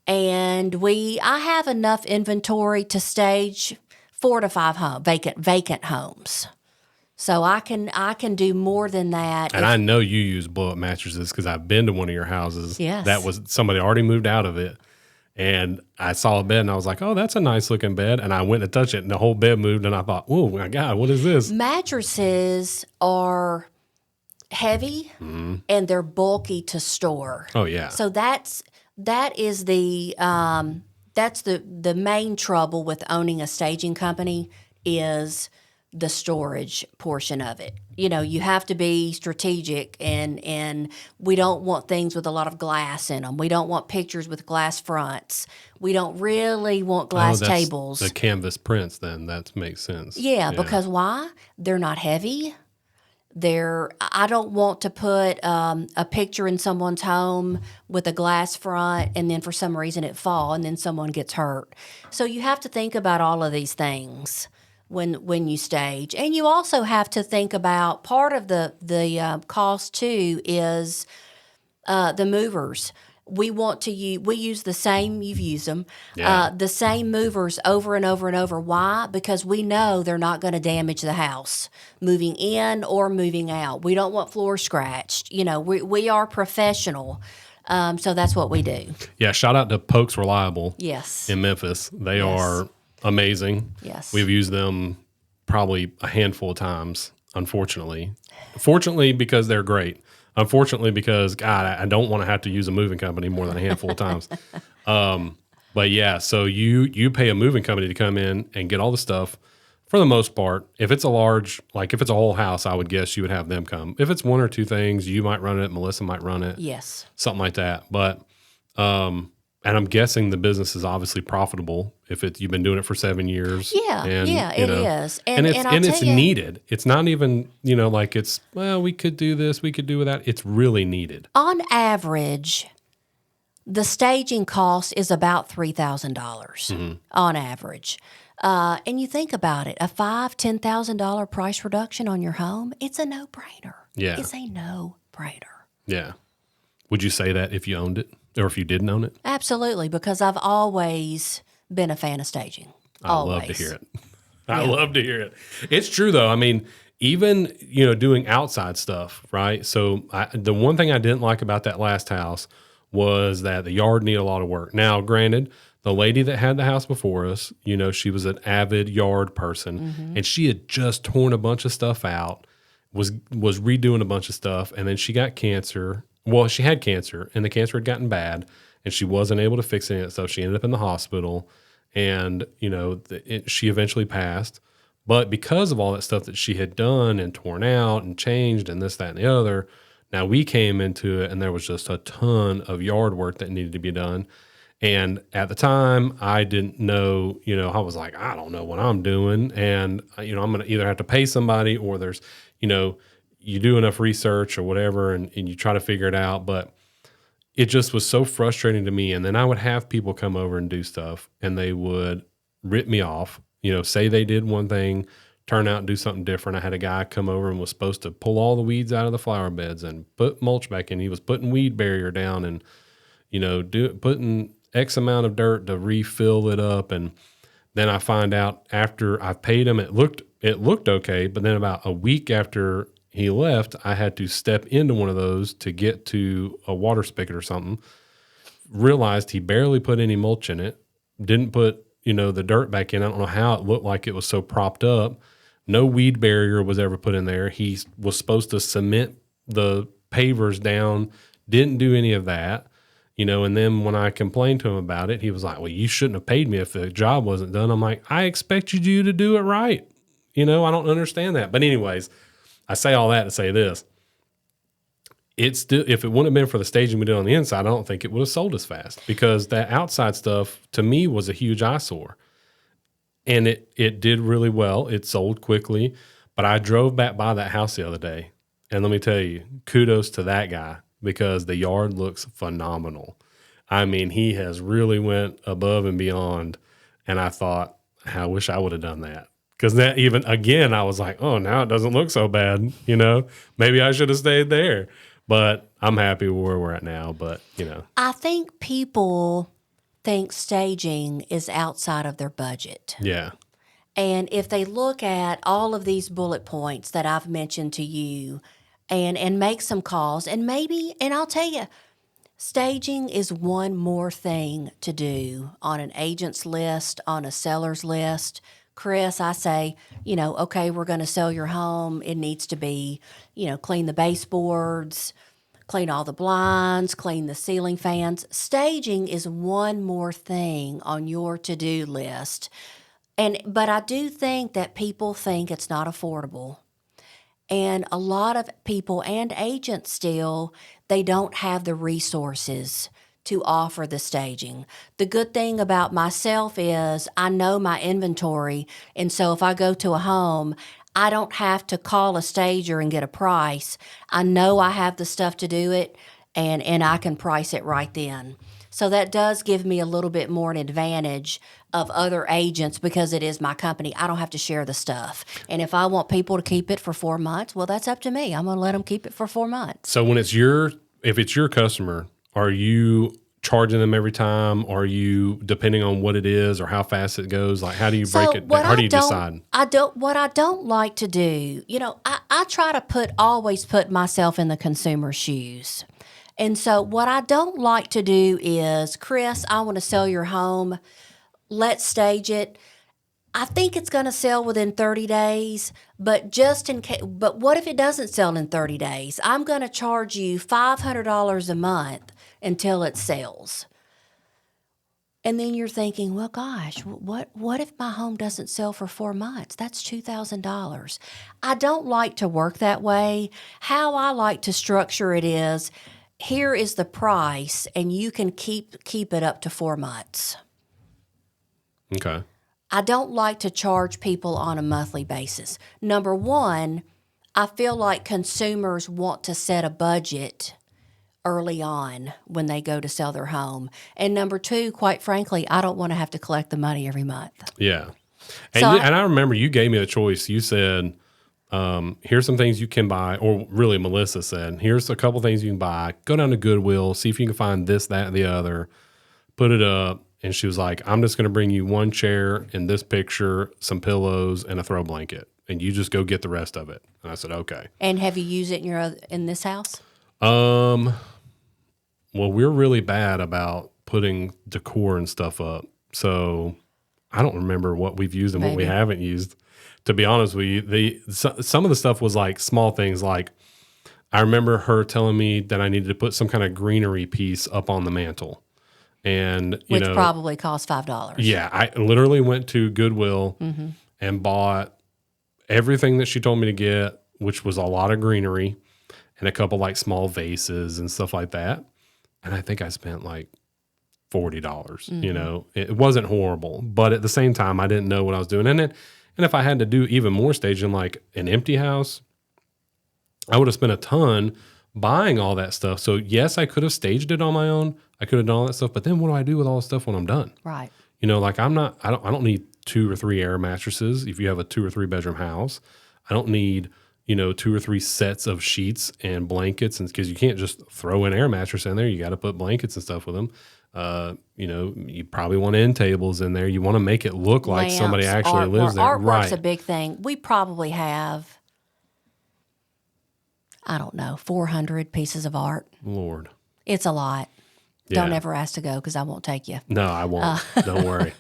And I have enough inventory to stage 4 to 5 vacant homes. So I can do more than that. And I know you use blow-up mattresses because I've been to one of your houses. Yes. That was somebody already moved out of it. And I saw a bed and I was like, oh, that's a nice looking bed. And I went to touch it and the whole bed moved and I thought, oh my God, what is this? Mattresses are heavy and they're bulky to store. Oh yeah. So that is the main trouble with owning a staging company is the storage portion of it. You have to be strategic, and we don't want things with a lot of glass in them. We don't want pictures with glass fronts. We don't really want glass tables. The canvas prints, then that makes sense. Yeah, because why? They're not heavy. I don't want to put a picture in someone's home with a glass front and then for some reason it fall and then someone gets hurt. So you have to think about all of these things when you stage. And you also have to think about part of the cost too is the movers. We use the same, you've used them, the same movers over and over and over. Why? Because we know they're not going to damage the house moving in or moving out. We don't want floors scratched. We are professional. So that's what we do. Yeah. Shout out to Pokes Reliable. Yes. In Memphis. They are amazing. Yes. We've used them probably a handful of times, unfortunately. Fortunately, because they're great. Unfortunately, because, God, I don't want to have to use a moving company more than a handful of times. But yeah, so you pay a moving company to come in and get all the stuff for the most part. If it's a large, like if it's a whole house, I would guess you would have them come. If it's one or two things, you might run it, Melissa might run it. Yes. Something like that. But, and I'm guessing the business is obviously profitable if you've been doing it for 7 years. Yeah, it is. And it's needed. It's not even, like we could do this, we could do that. It's really needed. On average, the staging cost is about $3,000 on average. And you think about it, a $5,000, $10,000 price reduction on your home, it's a no-brainer. Yeah. It's a no-brainer. Yeah. Would you say that if you owned it? Or if you didn't own it? Absolutely, because I've always been a fan of staging. I love to hear it. I love to hear it. It's true, though. I mean, even, doing outside stuff, right? So the one thing I didn't like about that last house was that the yard needed a lot of work. Now, granted, the lady that had the house before us, she was an avid yard person, and she had just torn a bunch of stuff out, was redoing a bunch of stuff, and then she got cancer. Well, she had cancer, and the cancer had gotten bad, and she wasn't able to fix any of it, so she ended up in the hospital, and, she eventually passed. But because of all that stuff that she had done and torn out and changed and this, that, and the other, now we came into it, and there was just a ton of yard work that needed to be done. And at the time, I didn't know, I was like, I don't know what I'm doing, and, I'm going to either have to pay somebody or there's, you do enough research or whatever and you try to figure it out. But it just was so frustrating to me. And then I would have people come over and do stuff and they would rip me off, say they did one thing, turn out and do something different. I had a guy come over and was supposed to pull all the weeds out of the flower beds and put mulch back in. He was putting weed barrier down and, putting X amount of dirt to refill it up. And then I find out after I paid him, it looked okay. But then about a week after he left, I had to step into one of those to get to a water spigot or something. Realized he barely put any mulch in it. Didn't put, the dirt back in. I don't know how it looked like it was so propped up. No weed barrier was ever put in there. He was supposed to cement the pavers down. Didn't do any of that. And then when I complained to him about it, he was like, well, you shouldn't have paid me if the job wasn't done. I'm like, I expected you to do it right. I don't understand that. But anyways, I say all that to say this. It's still, if it wouldn't have been for the staging we did on the inside, I don't think it would have sold as fast, because that outside stuff to me was a huge eyesore. And it did really well. It sold quickly. But I drove back by that house the other day. And let me tell you, kudos to that guy, because the yard looks phenomenal. I mean, he has really went above and beyond. And I thought, I wish I would have done that. Because that even, again, I was like, oh, now it doesn't look so bad. Maybe I should have stayed there. But I'm happy where we're at now. But, I think people think staging is outside of their budget. Yeah. And if they look at all of these bullet points that I've mentioned to you and make some calls, and I'll tell you, staging is one more thing to do on an agent's list, on a seller's list. Chris, I say, okay, we're going to sell your home. It needs to be, clean the baseboards, clean all the blinds, clean the ceiling fans. Staging is one more thing on your to-do list. But I do think that people think it's not affordable. And a lot of people and agents still, they don't have the resources to offer the staging. The good thing about myself is I know my inventory, and so if I go to a home, I don't have to call a stager and get a price. I know I have the stuff to do it, and I can price it right then. So that does give me a little bit more an advantage of other agents, because it is my company. I don't have to share the stuff. And if I want people to keep it for 4 months, well, that's up to me. I'm going to let them keep it for 4 months. So if it's your customer, are you charging them every time? Are you, depending on what it is or how fast it goes? Like, how do you break it? How do you decide? What I don't like to do, I try to always put myself in the consumer's shoes. And so what I don't like to do is, Chris, I want to sell your home. Let's stage it. I think it's going to sell within 30 days, but but what if it doesn't sell in 30 days? I'm going to charge you $500 a month until it sells. And then you're thinking, well, gosh, what if my home doesn't sell for 4 months? That's $2,000. I don't like to work that way. How I like to structure it is, here is the price, and you can keep it up to 4 months. Okay. I don't like to charge people on a monthly basis. Number one, I feel like consumers want to set a budget early on when they go to sell their home. And number two, quite frankly, I don't want to have to collect the money every month. Yeah. And I remember you gave me a choice. You said, here's some things you can buy, or really Melissa said, here's a couple things you can buy. Go down to Goodwill, see if you can find this, that, and the other, put it up. And she was like, I'm just going to bring you one chair in this picture, some pillows, and a throw blanket. And you just go get the rest of it. And I said, okay. And have you used it in this house? Well, we're really bad about putting decor and stuff up. So I don't remember what we've used and what we haven't used. To be honest with you, some of the stuff was like small things. Like, I remember her telling me that I needed to put some kind of greenery piece up on the mantle. And which probably cost $5. Yeah, I literally went to Goodwill and bought everything that she told me to get, which was a lot of greenery and a couple like small vases and stuff like that. And I think I spent like $40. It wasn't horrible, but at the same time, I didn't know what I was doing. And if I had to do even more staging, like an empty house, I would have spent a ton buying all that stuff. So yes, I could have staged it on my own. I could have done all that stuff, but then what do I do with all the stuff when I'm done? Right. Like I don't need 2 or 3 air mattresses if you have a 2 or 3 bedroom house. I don't need, 2 or 3 sets of sheets and blankets, and because you can't just throw an air mattress in there. You got to put blankets and stuff with them. You probably want end tables in there. You want to make it look like somebody Lamps, actually lives there. Artwork's a Right. big thing. We probably have, I don't know, 400 pieces of art. Lord. It's a lot. Don't Yeah. ever ask to go because I won't take you. No, I won't. Don't worry.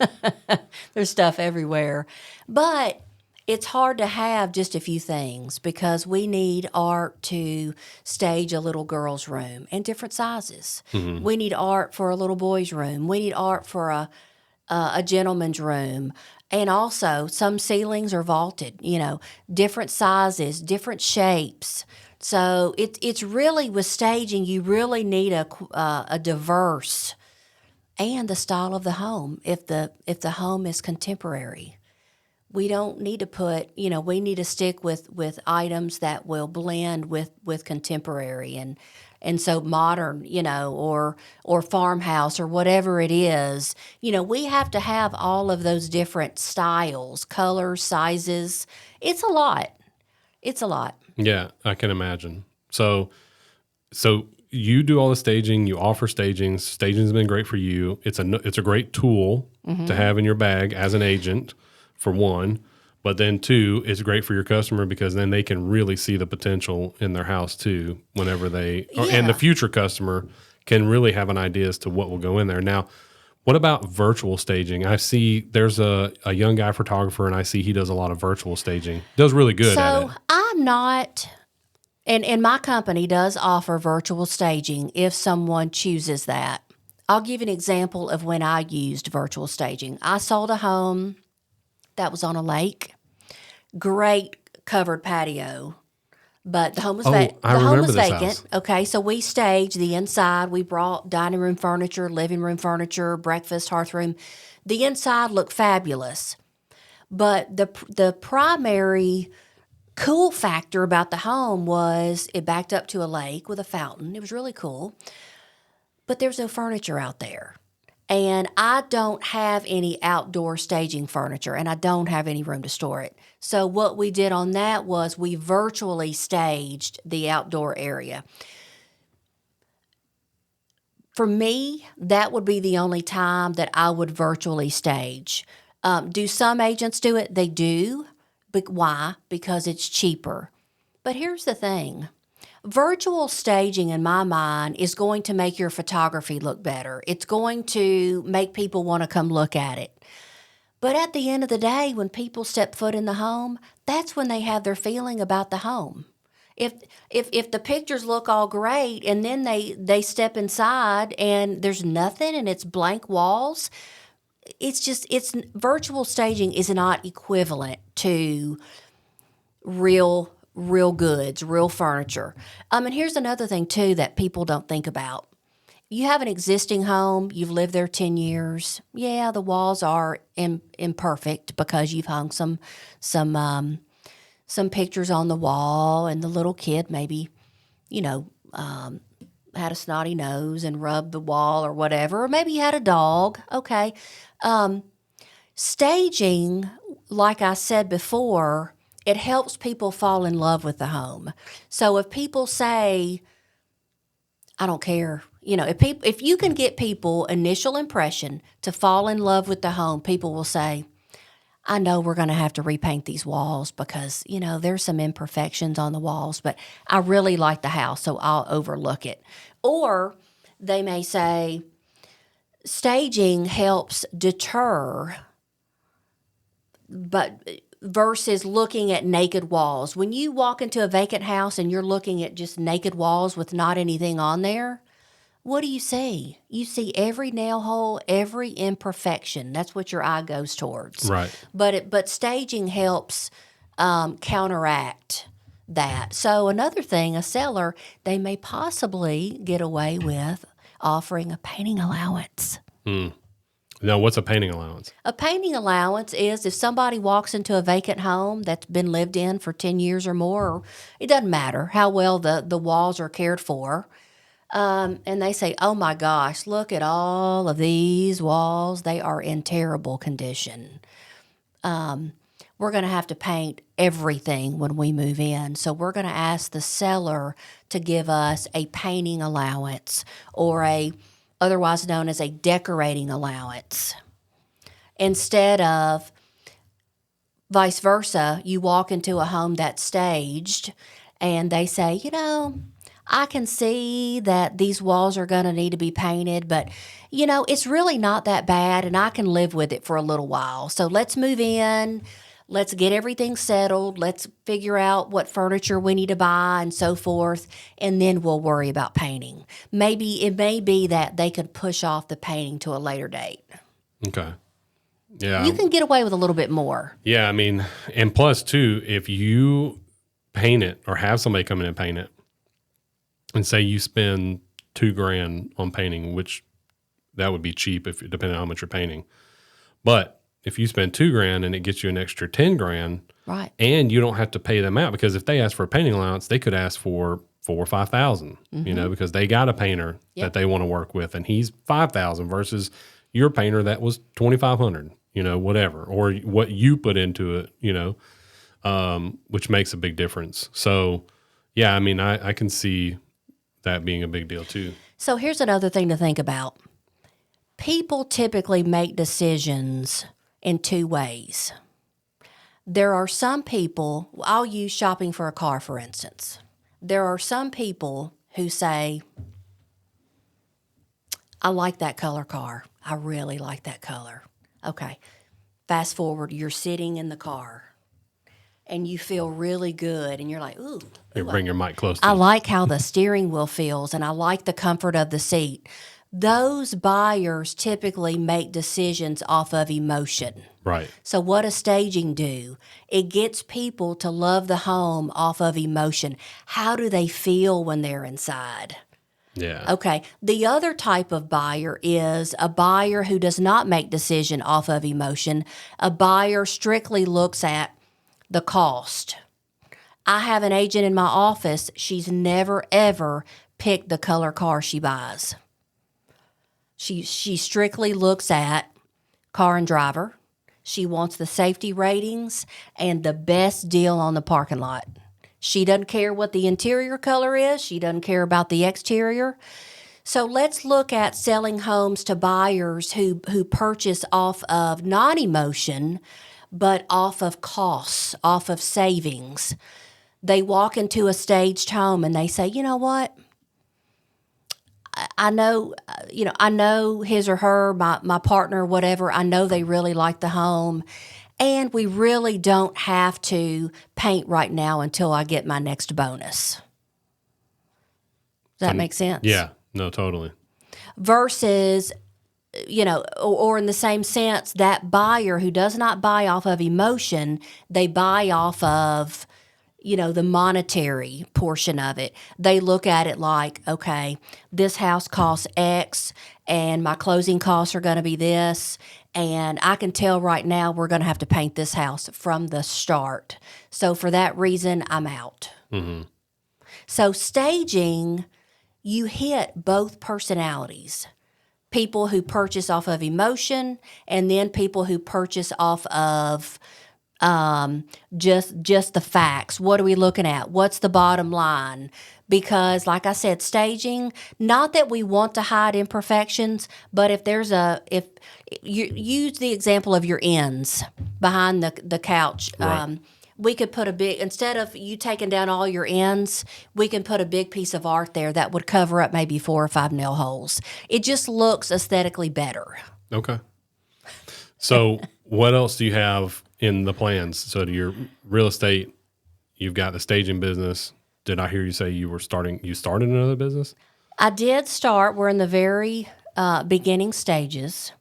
There's stuff everywhere. But it's hard to have just a few things because we need art to stage a little girl's room in different sizes. We need art for a little boy's room. We need art for a gentleman's room. And also, some ceilings are vaulted, different sizes, different shapes. So it's really with staging, you really need a diverse and the style of the home. If the home is contemporary, we don't need to put, we need to stick with items that will blend with contemporary and so modern, or farmhouse or whatever it is. We have to have all of those different styles, colors, sizes. It's a lot. It's a lot. Yeah, I can imagine. So you do all the staging. You offer staging. Staging's been great for you. It's a great tool to have in your bag as an agent, for one. But then two, it's great for your customer because then they can really see the potential in their house too. Whenever and the future customer can really have an idea as to what will go in there. Now, what about virtual staging? I see there's a young guy photographer, and I see he does a lot of virtual staging. Does really good at it. So I'm not, and my company does offer virtual staging if someone chooses that. I'll give you an example of when I used virtual staging. I sold a home that was on a lake, great covered patio, but the home was vacant. Okay, so we staged the inside. We brought dining room furniture, living room furniture, breakfast, hearth room. The inside looked fabulous, but the primary cool factor about the home was it backed up to a lake with a fountain. It was really cool, but there was no furniture out there. And I don't have any outdoor staging furniture, and I don't have any room to store it. So what we did on that was we virtually staged the outdoor area. For me, that would be the only time that I would virtually stage. Do some agents do it? They do. But why? Because it's cheaper. But here's the thing. Virtual staging, in my mind, is going to make your photography look better. It's going to make people want to come look at it. But at the end of the day, when people step foot in the home, that's when they have their feeling about the home. If the pictures look all great and then they step inside and there's nothing and it's blank walls, it's virtual staging is not equivalent to real goods, real furniture. And here's another thing, too, that people don't think about. You have an existing home, you've lived there 10 years. Yeah, the walls are imperfect because you've hung some pictures on the wall, and the little kid maybe, had a snotty nose and rubbed the wall or whatever. Or maybe you had a dog. Okay. Staging, like I said before, it helps people fall in love with the home. So if people say, I don't care, if you can get people initial impression to fall in love with the home, people will say, I know we're going to have to repaint these walls because, there's some imperfections on the walls, but I really like the house, so I'll overlook it. Or they may say, staging helps deter, but versus looking at naked walls. When you walk into a vacant house and you're looking at just naked walls with not anything on there, what do you see? You see every nail hole, every imperfection. That's what your eye goes towards. Right. But staging helps counteract that. So another thing, a seller, they may possibly get away with offering a painting allowance. Now, what's a painting allowance? A painting allowance is if somebody walks into a vacant home that's been lived in for 10 years or more, it doesn't matter how well the walls are cared for, and they say, oh my gosh, look at all of these walls. They are in terrible condition. We're going to have to paint everything when we move in. So we're going to ask the seller to give us a painting allowance or a otherwise known as a decorating allowance. Instead of vice versa, you walk into a home that's staged and they say, I can see that these walls are going to need to be painted, but it's really not that bad and I can live with it for a little while. So let's move in. Let's get everything settled. Let's figure out what furniture we need to buy and so forth, and then we'll worry about painting. Maybe it may be that they could push off the painting to a later date. Okay. Yeah. You can get away with a little bit more. Yeah, I mean, and plus too, if you paint it or have somebody come in and paint it, and say you spend $2,000 on painting, which that would be cheap if depending on how much you're painting. But if you spend $2,000 and it gets you an extra $10,000, right? And you don't have to pay them out, because if they ask for a painting allowance, they could ask for $4,000 or $5,000, because they got a painter that they want to work with, and he's $5,000 versus your painter that was $2,500, whatever, or what you put into it, which makes a big difference. So, yeah, I mean, I can see that being a big deal too. So here's another thing to think about. People typically make decisions in two ways. There are some people, I'll use shopping for a car, for instance. There are some people who say, I like that color car. I really like that color. Okay. Fast forward, you're sitting in the car and you feel really good and you're like, ooh. Bring your mic close to I you. like how the steering wheel feels and I like the comfort of the seat. Those buyers typically make decisions off of emotion. Right. So what does staging do? It gets people to love the home off of emotion. How do they feel when they're inside? Yeah. Okay. The other type of buyer is a buyer who does not make decision off of emotion. A buyer strictly looks at the cost. I have an agent in my office. She's never, ever picked the color car she buys. She strictly looks at car and driver. She wants the safety ratings and the best deal on the parking lot. She doesn't care what the interior color is. She doesn't care about the exterior. So let's look at selling homes to buyers who purchase off of not emotion, but off of costs, off of savings. They walk into a staged home and they say, you know what? I know his or her, my partner, whatever, I know they really like the home. And we really don't have to paint right now until I get my next bonus. Does that make sense? Yeah, no, totally. Versus, or in the same sense, that buyer who does not buy off of emotion, they buy off of, the monetary portion of it. They look at it like, okay, this house costs X and my closing costs are going to be this. And I can tell right now we're going to have to paint this house from the start. So for that reason, I'm out. Mm-hmm. So staging, you hit both personalities. People who purchase off of emotion and then people who purchase off of just the facts. What are we looking at? What's the bottom line? Because like I said, staging, not that we want to hide imperfections, but if you use the example of your ends behind the couch, right. We could put instead of you taking down all your ends, we can put a big piece of art there that would cover up maybe 4 or 5 nail holes. It just looks aesthetically better. Okay. So what else do you have in the plans? So to your real estate, you've got the staging business. Did I hear you say you started another business? I did start. We're in the very beginning stages.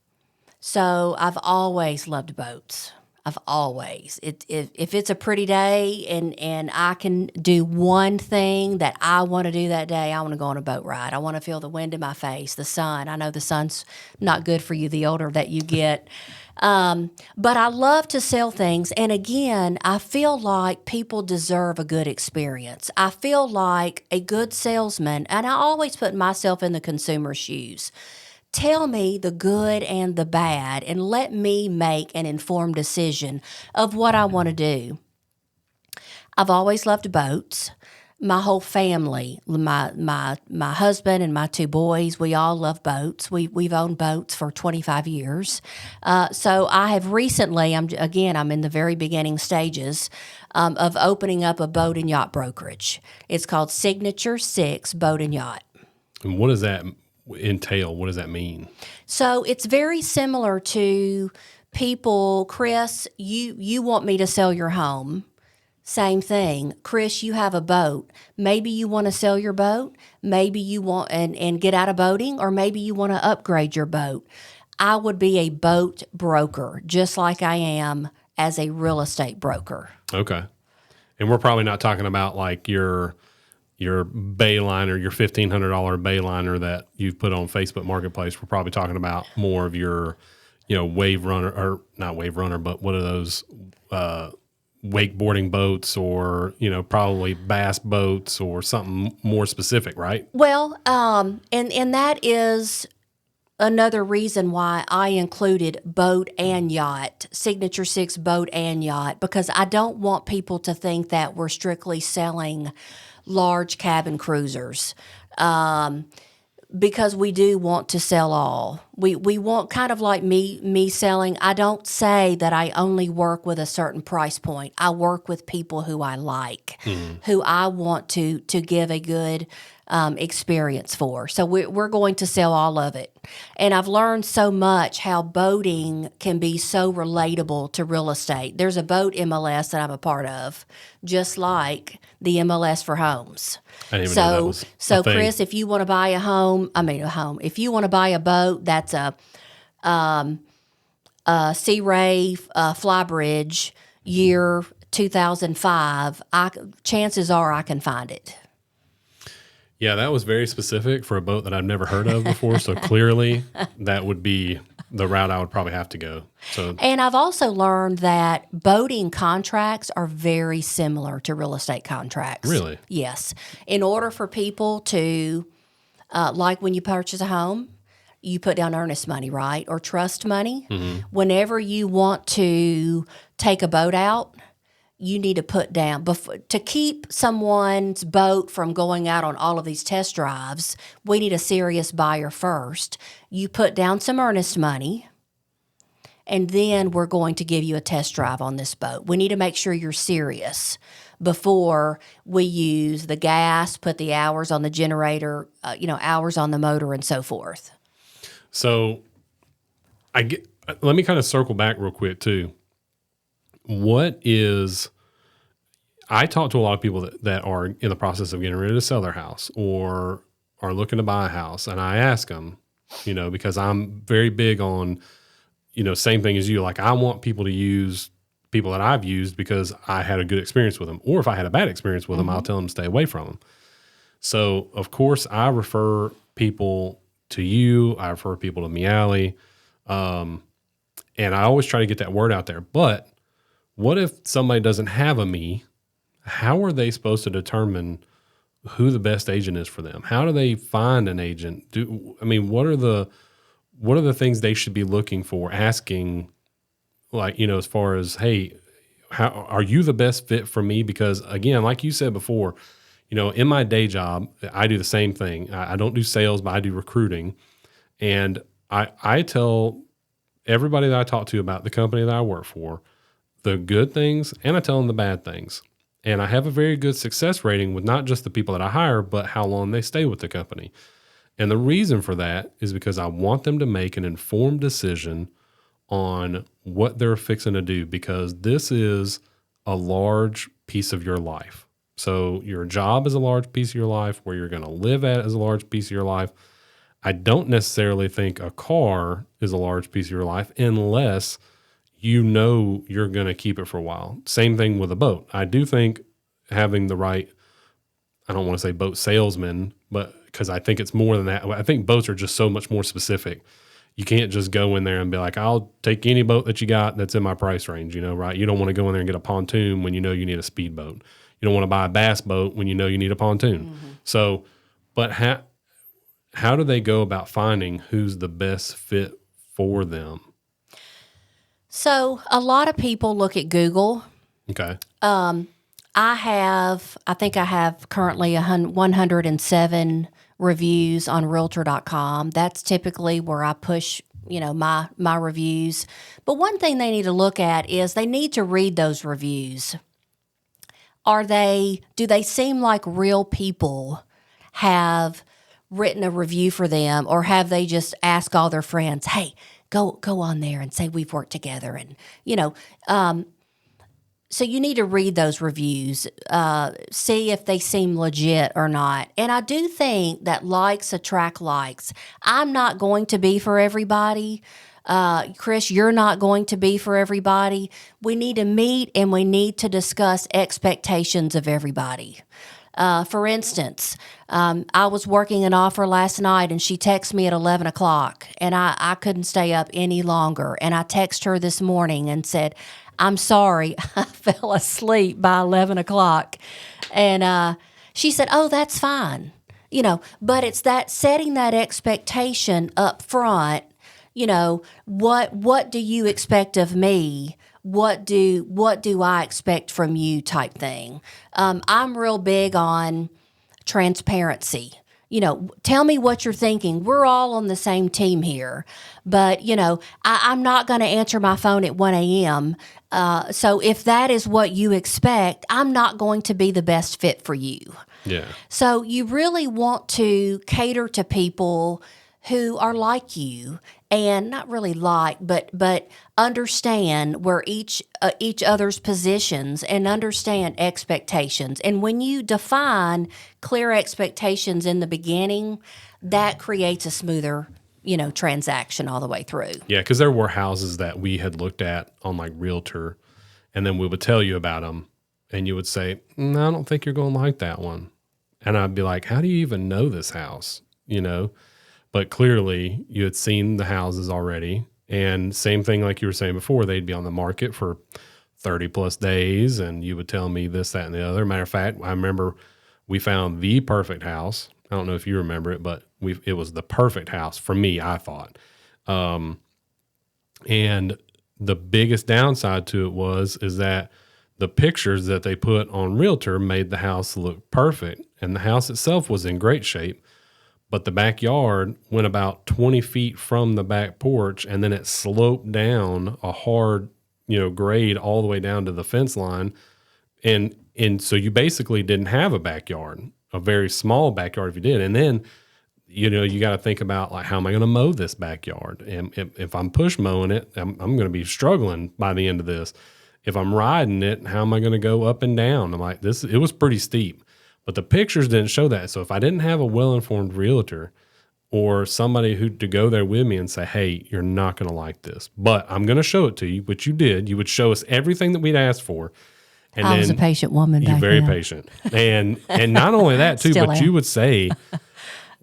So I've always loved boats. I've always. If it's a pretty day and I can do one thing that I want to do that day, I want to go on a boat ride. I want to feel the wind in my face, the sun. I know the sun's not good for you the older that you get. But I love to sell things. And again, I feel like people deserve a good experience. I feel like a good salesman, and I always put myself in the consumer's shoes. Tell me the good and the bad and let me make an informed decision of what I want to do. I've always loved boats. My whole family, my husband and my two boys, we all love boats. We've owned boats for 25 years. So I have recently, I'm in the very beginning stages of opening up a boat and yacht brokerage. It's called Signature 6 Boat and Yacht. And what does that entail? What does that mean? So it's very similar to people, Chris, you want me to sell your home. Same thing. Chris, you have a boat. Maybe you want to sell your boat. Maybe you want and get out of boating, or maybe you want to upgrade your boat. I would be a boat broker, just like I am as a real estate broker. Okay. And we're probably not talking about like your Bayliner, your $1,500 Bayliner that you've put on Facebook Marketplace. We're probably talking about more of your, wave runner, or not wave runner, but what are those wakeboarding boats, or probably bass boats or something more specific, right? Well, and that is another reason why I included boat and yacht, Signature 6 boat and yacht, because I don't want people to think that we're strictly selling large cabin cruisers. Because we do want to sell all. We want, kind of like me selling. I don't say that I only work with a certain price point. I work with people who I like, who I want to give a good experience for. So we're going to sell all of it. And I've learned so much how boating can be so relatable to real estate. There's a boat MLS that I'm a part of, just like the MLS for homes. I didn't even know that was a thing. Chris, if you want to buy if you want to buy a boat that's a Sea Ray Flybridge year 2005, chances are I can find it. Yeah, that was very specific for a boat that I've never heard of before. So clearly that would be the route I would probably have to go. And I've also learned that boating contracts are very similar to real estate contracts. Really? Yes. In order for people to, like when you purchase a home, you put down earnest money, right? Or trust money. Mm-hmm. Whenever you want to take a boat out, you need to put down, to keep someone's boat from going out on all of these test drives, we need a serious buyer first. You put down some earnest money, and then we're going to give you a test drive on this boat. We need to make sure you're serious before we use the gas, put the hours on the generator, hours on the motor, and so forth. So let me kind of circle back real quick too. I talk to a lot of people that are in the process of getting ready to sell their house or are looking to buy a house. And I ask them, because I'm very big on, same thing as you. Like, I want people to use people that I've used because I had a good experience with them. Or if I had a bad experience with them, I'll tell them to stay away from them. So, of course, I refer people to you. I refer people to Meali. And I always try to get that word out there. But what if somebody doesn't have a me? How are they supposed to determine who the best agent is for them? How do they find an agent? What are the things they should be looking for, asking, like, as far as, hey, how are you the best fit for me? Because again, like you said before, in my day job, I do the same thing. I don't do sales, but I do recruiting. And I tell everybody that I talk to about the company that I work for the good things, and I tell them the bad things. And I have a very good success rating with not just the people that I hire, but how long they stay with the company. And the reason for that is because I want them to make an informed decision on what they're fixing to do, because this is a large piece of your life. So your job is a large piece of your life. Where you're going to live at is a large piece of your life. I don't necessarily think a car is a large piece of your life unless you're going to keep it for a while. Same thing with a boat. I do think having the right, I don't want to say boat salesman, but because I think it's more than that. I think boats are just so much more specific. You can't just go in there and be like, I'll take any boat that you got that's in my price range, right? You don't want to go in there and get a pontoon when you need a speedboat. You don't want to buy a bass boat when you need a pontoon. Mm-hmm. So, but how do they go about finding who's the best fit for them? So a lot of people look at Google. Okay. I think I have currently 107 reviews on Realtor.com. That's typically where I push, my reviews. But one thing they need to look at is they need to read those reviews. Do they seem like real people have written a review for them, or have they just asked all their friends, hey, go on there and say we've worked together? And, so you need to read those reviews, see if they seem legit or not. And I do think that likes attract likes. I'm not going to be for everybody. Chris, you're not going to be for everybody. We need to meet and we need to discuss expectations of everybody. For instance, I was working an offer last night and she texted me at 11 o'clock and I couldn't stay up any longer. And I texted her this morning and said, I'm sorry, I fell asleep by 11 o'clock. And she said, oh, that's fine. But it's that setting that expectation up front. What do you expect of me? What do I expect from you type thing? I'm real big on transparency. Tell me what you're thinking. We're all on the same team here. But, I'm not going to answer my phone at 1 a.m. So if that is what you expect, I'm not going to be the best fit for you. Yeah. So you really want to cater to people who are like you, and not really but understand where each other's positions and understand expectations. And when you define clear expectations in the beginning, that creates a smoother, transaction all the way through. Yeah, because there were houses that we had looked at on like Realtor, and then we would tell you about them, and you would say, no, I don't think you're going to like that one. And I'd be like, how do you even know this house? But clearly you had seen the houses already. And same thing like you were saying before, they'd be on the market for 30 plus days and you would tell me this, that, and the other. Matter of fact, I remember we found the perfect house. I don't know if you remember it, but it was the perfect house for me, I thought. And the biggest downside to it is that the pictures that they put on Realtor made the house look perfect. And the house itself was in great shape. But the backyard went about 20 feet from the back porch, and then it sloped down a hard, grade all the way down to the fence line. And so you basically didn't have a backyard, a very small backyard if you did. And then, you got to think about, like, how am I going to mow this backyard? And if I'm push mowing it, I'm going to be struggling by the end of this. If I'm riding it, how am I going to go up and down? I'm like, it was pretty steep. But the pictures didn't show that. So if I didn't have a well-informed realtor or somebody to go there with me and say, hey, you're not going to like this, but I'm going to show it to you, which you did. You would show us everything that we'd asked for. And I was a patient woman back then. You're very then. patient. And not only that, too, but you would say,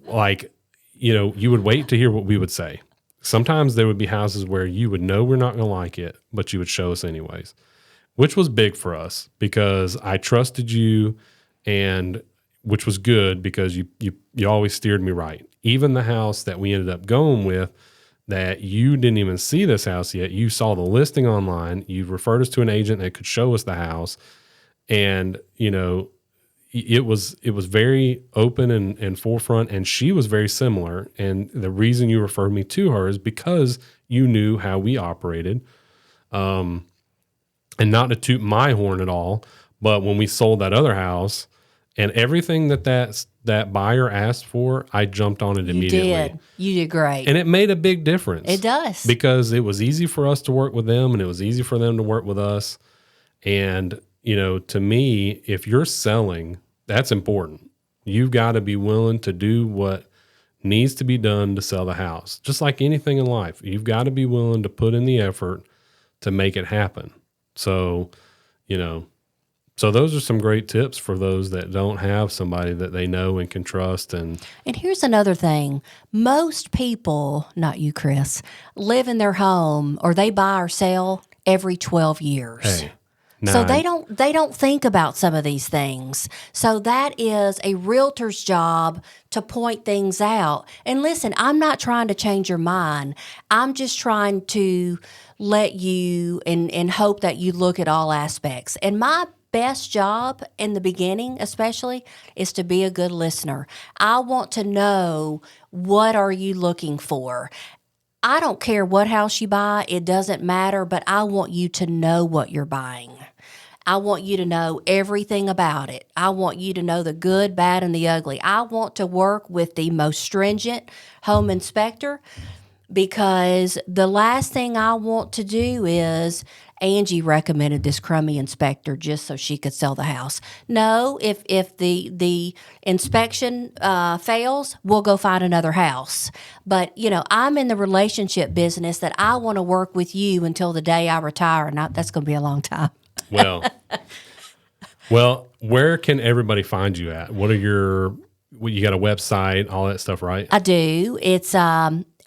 like, you would wait to hear what we would say. Sometimes there would be houses where you would know we're not going to like it, but you would show us anyways, which was big for us because I trusted you. And which was good because you always steered me right. Even the house that we ended up going with, that you didn't even see this house yet. You saw the listing online. You referred us to an agent that could show us the house, and it was very open and forefront. And she was very similar. And the reason you referred me to her is because you knew how we operated. And not to toot my horn at all, but when we sold that other house. And everything that buyer asked for, I jumped on it immediately. You did great. And it made a big difference. It does. Because it was easy for us to work with them and it was easy for them to work with us. And, to me, if you're selling, that's important. You've got to be willing to do what needs to be done to sell the house. Just like anything in life, you've got to be willing to put in the effort to make it happen. So, So those are some great tips for those that don't have somebody that they know and can trust. And here's another thing. Most people, not you, Chris, live in their home or they buy or sell every 12 years. Hey, so they don't think about some of these things. So that is a realtor's job to point things out. And listen, I'm not trying to change your mind. I'm just trying to let you and hope that you look at all aspects. And my best job in the beginning, especially, is to be a good listener. I want to know, what are you looking for? I don't care what house you buy. It doesn't matter, but I want you to know what you're buying. I want you to know everything about it. I want you to know the good, bad, and the ugly. I want to work with the most stringent home inspector, because the last thing I want to do is, Angie recommended this crummy inspector just so she could sell the house. No, if the inspection fails, we'll go find another house. But, I'm in the relationship business that I want to work with you until the day I retire, and that's going to be a long time. Well, where can everybody find you at? You got a website, all that stuff, right? I do. It's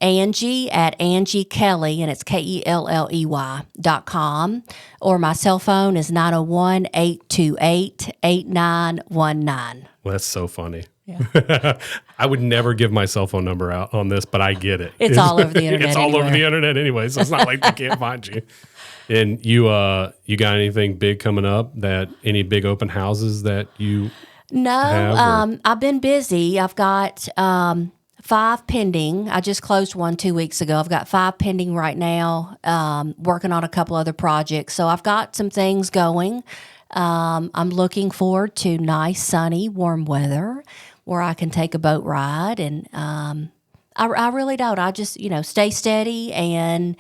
Angie at Angie Kelley, and it's KELLEY.com. Or my cell phone is 901-828-8919. Well, that's so funny. Yeah. I would never give my cell phone number out on this, but I get it. It's all over the internet. It's all over the internet anyway, so it's not like they can't find you. And you got anything big coming up? Any big open houses that you have? I've been busy. I've got 5 pending. I just closed one 2 weeks ago. I've got 5 pending right now, working on a couple other projects. So I've got some things going. I'm looking forward to nice, sunny, warm weather where I can take a boat ride. And I really don't. I just, stay steady, and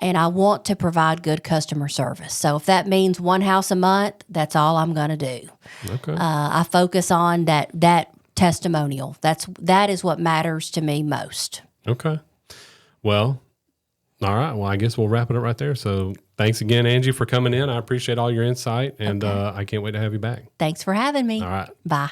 I want to provide good customer service. So if that means one house a month, that's all I'm going to do. Okay. I focus on that testimonial. That is what matters to me most. Okay. Well, all right. Well, I guess we'll wrap it up right there. So thanks again, Angie, for coming in. I appreciate all your insight, and I can't wait to have you back. Thanks for having me. All right. Bye.